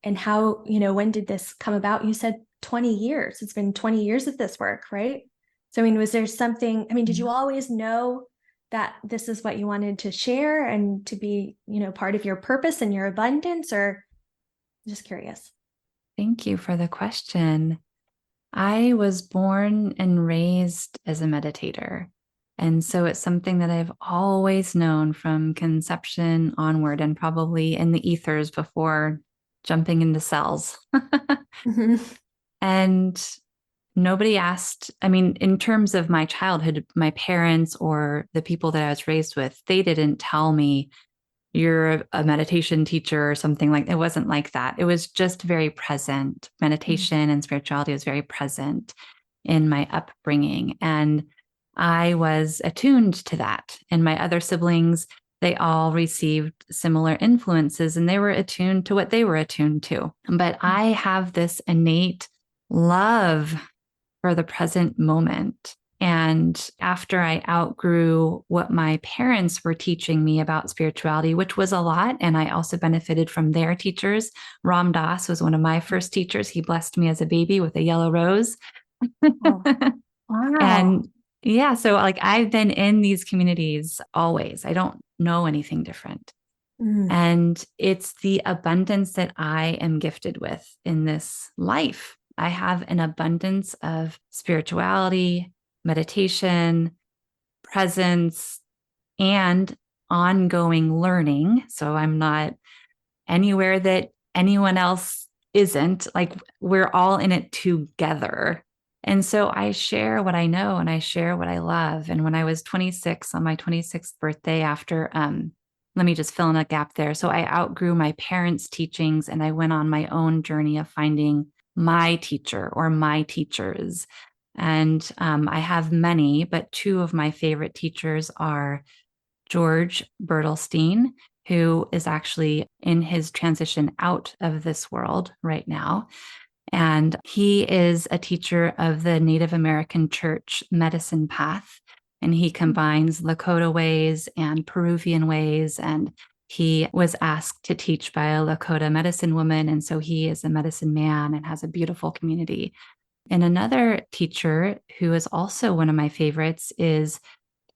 And how, when did this come about? You said 20 years. It's been 20 years of this work, right? So, I mean, was there something, I mean, did you always know that this is what you wanted to share and to be, part of your purpose and your abundance, or just curious? Thank you for the question. I was born and raised as a meditator. And so it's something that I've always known from conception onward, and probably in the ethers before jumping into cells. Mhm. And nobody asked, I mean, in terms of my childhood, my parents or the people that I was raised with, they didn't tell me you're a meditation teacher or something like that. It wasn't like that. It was just very present. Meditation and spirituality was very present in my upbringing. And I was attuned to that. And my other siblings, they all received similar influences and they were attuned to what they were attuned to. But I have this innate love for the present moment. And after I outgrew what my parents were teaching me about spirituality, which was a lot, and I also benefited from their teachers. Ram Dass was one of my first teachers. He blessed me as a baby with a yellow rose. Oh, wow. And yeah, so like I've been in these communities always. I don't know anything different. Mm, And it's the abundance that I am gifted with in this life. I have an abundance of spirituality, meditation, presence, and ongoing learning. So I'm not anywhere that anyone else isn't. Like we're all in it together. And so I share what I know and I share what I love. And when I was 26, on my 26th birthday, after, let me just fill in a gap there. So I outgrew my parents' teachings and I went on my own journey of finding my teacher or my teachers. And I have many, but two of my favorite teachers are George Bertelstein, who is actually in his transition out of this world right now. And he is a teacher of the Native American Church medicine path. And he combines Lakota ways and Peruvian ways. And he was asked to teach by a Lakota medicine woman. And so he is a medicine man and has a beautiful community. And another teacher who is also one of my favorites is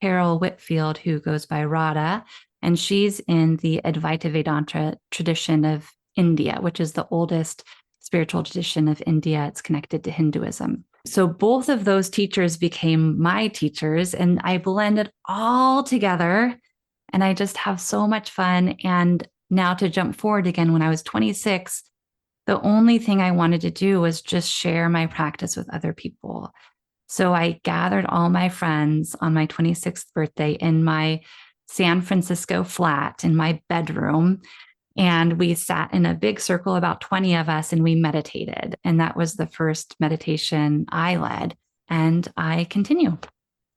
Carol Whitfield, who goes by Radha, and she's in the Advaita Vedanta tradition of India, which is the oldest spiritual tradition of India. It's connected to Hinduism. So both of those teachers became my teachers, and I blended all together, and I just have so much fun. And now to jump forward again, when I was 26, the only thing I wanted to do was just share my practice with other people. So I gathered all my friends on my 26th birthday in my San Francisco flat in my bedroom. And we sat in a big circle, about 20 of us, and we meditated. And that was the first meditation I led. And I continue.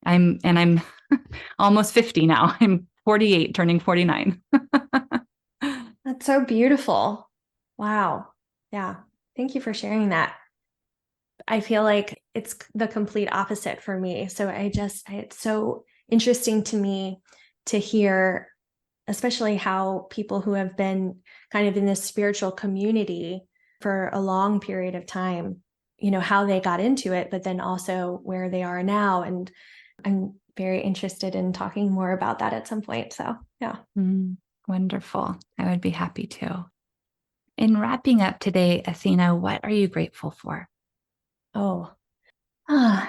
I'm almost 50 now. I'm 48, turning 49. that's so beautiful. Wow. Yeah. Thank you for sharing that. I feel like it's the complete opposite for me. So it's so interesting to me to hear, especially how people who have been kind of in this spiritual community for a long period of time, how they got into it, but then also where they are now. And I'm very interested in talking more about that at some point. So, yeah. Wonderful. I would be happy to. In wrapping up today, Athena, what are you grateful for? Oh,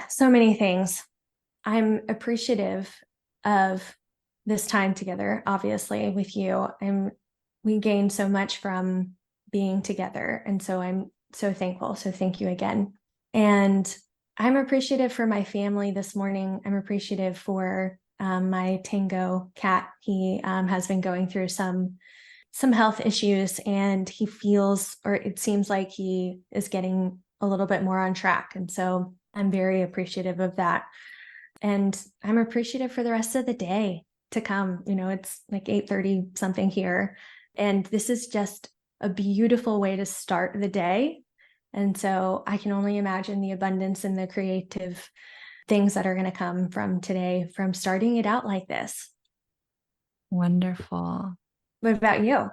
so many things. I'm appreciative of this time together, obviously, with you. We gained so much from being together. And so I'm so thankful. So thank you again. And I'm appreciative for my family this morning. I'm appreciative for my Tango cat. He has been going through some health issues, and he feels, or it seems like he is getting a little bit more on track. And so I'm very appreciative of that. And I'm appreciative for the rest of the day to come. It's like 8:30 something here. And this is just a beautiful way to start the day. And so I can only imagine the abundance and the creative things that are going to come from today, from starting it out like this. Wonderful. What about you?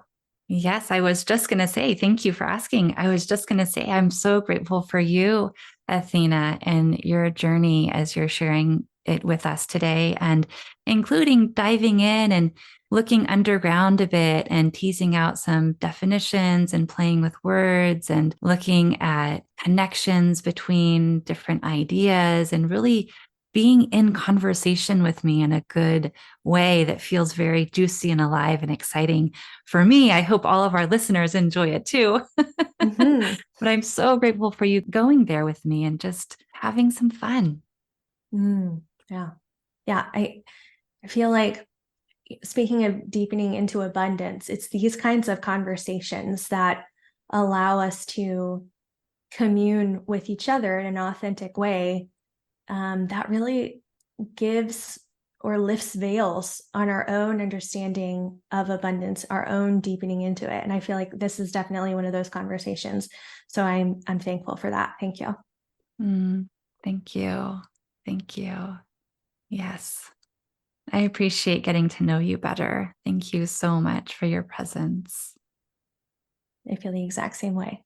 Yes, I was just going to say, thank you for asking. I was just going to say, I'm so grateful for you, Athena, and your journey as you're sharing it with us today, and including diving in and looking underground a bit and teasing out some definitions and playing with words and looking at connections between different ideas and really being in conversation with me in a good way that feels very juicy and alive and exciting for me. I hope all of our listeners enjoy it too. Mm-hmm. But I'm so grateful for you going there with me and just having some fun. Yeah. Yeah. I feel like, speaking of deepening into abundance, it's these kinds of conversations that allow us to commune with each other in an authentic way, that really gives or lifts veils on our own understanding of abundance, our own deepening into it. And I feel like this is definitely one of those conversations. So I'm thankful for that. Thank you. Thank you. Thank you. Yes. I appreciate getting to know you better. Thank you so much for your presence. I feel the exact same way.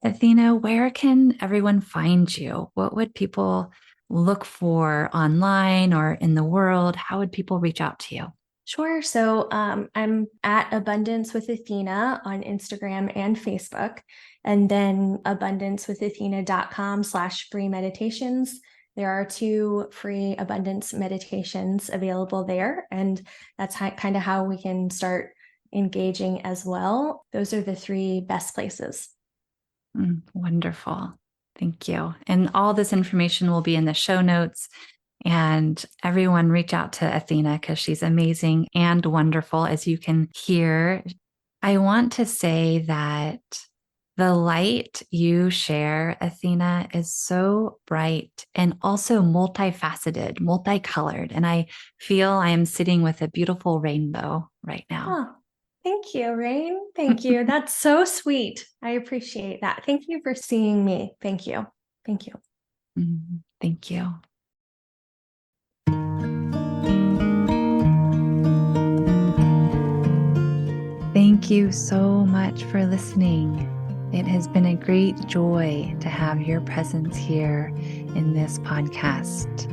Athena, where can everyone find you? What would people look for online or in the world? How would people reach out to you? Sure. So I'm at Abundance with Athena on Instagram and Facebook, and then abundancewithathena.com/free meditations. There are 2 free abundance meditations available there, and that's kind of how we can start engaging as well. Those are the 3 best places. Wonderful. Thank you. And all this information will be in the show notes. And everyone reach out to Athena because she's amazing and wonderful, as you can hear. I want to say that the light you share, Athena, is so bright and also multifaceted, multicolored. And I feel I am sitting with a beautiful rainbow right now. Oh, thank you, Rain. Thank you. That's so sweet. I appreciate that. Thank you for seeing me. Thank you. Thank you. Thank you. Thank you so much for listening. It has been a great joy to have your presence here in this podcast.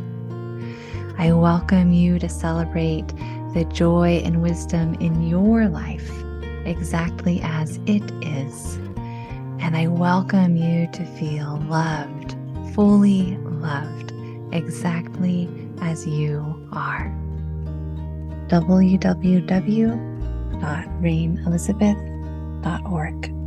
I welcome you to celebrate the joy and wisdom in your life exactly as it is. And I welcome you to feel loved, fully loved, exactly as you are. www.rainelizabeth.org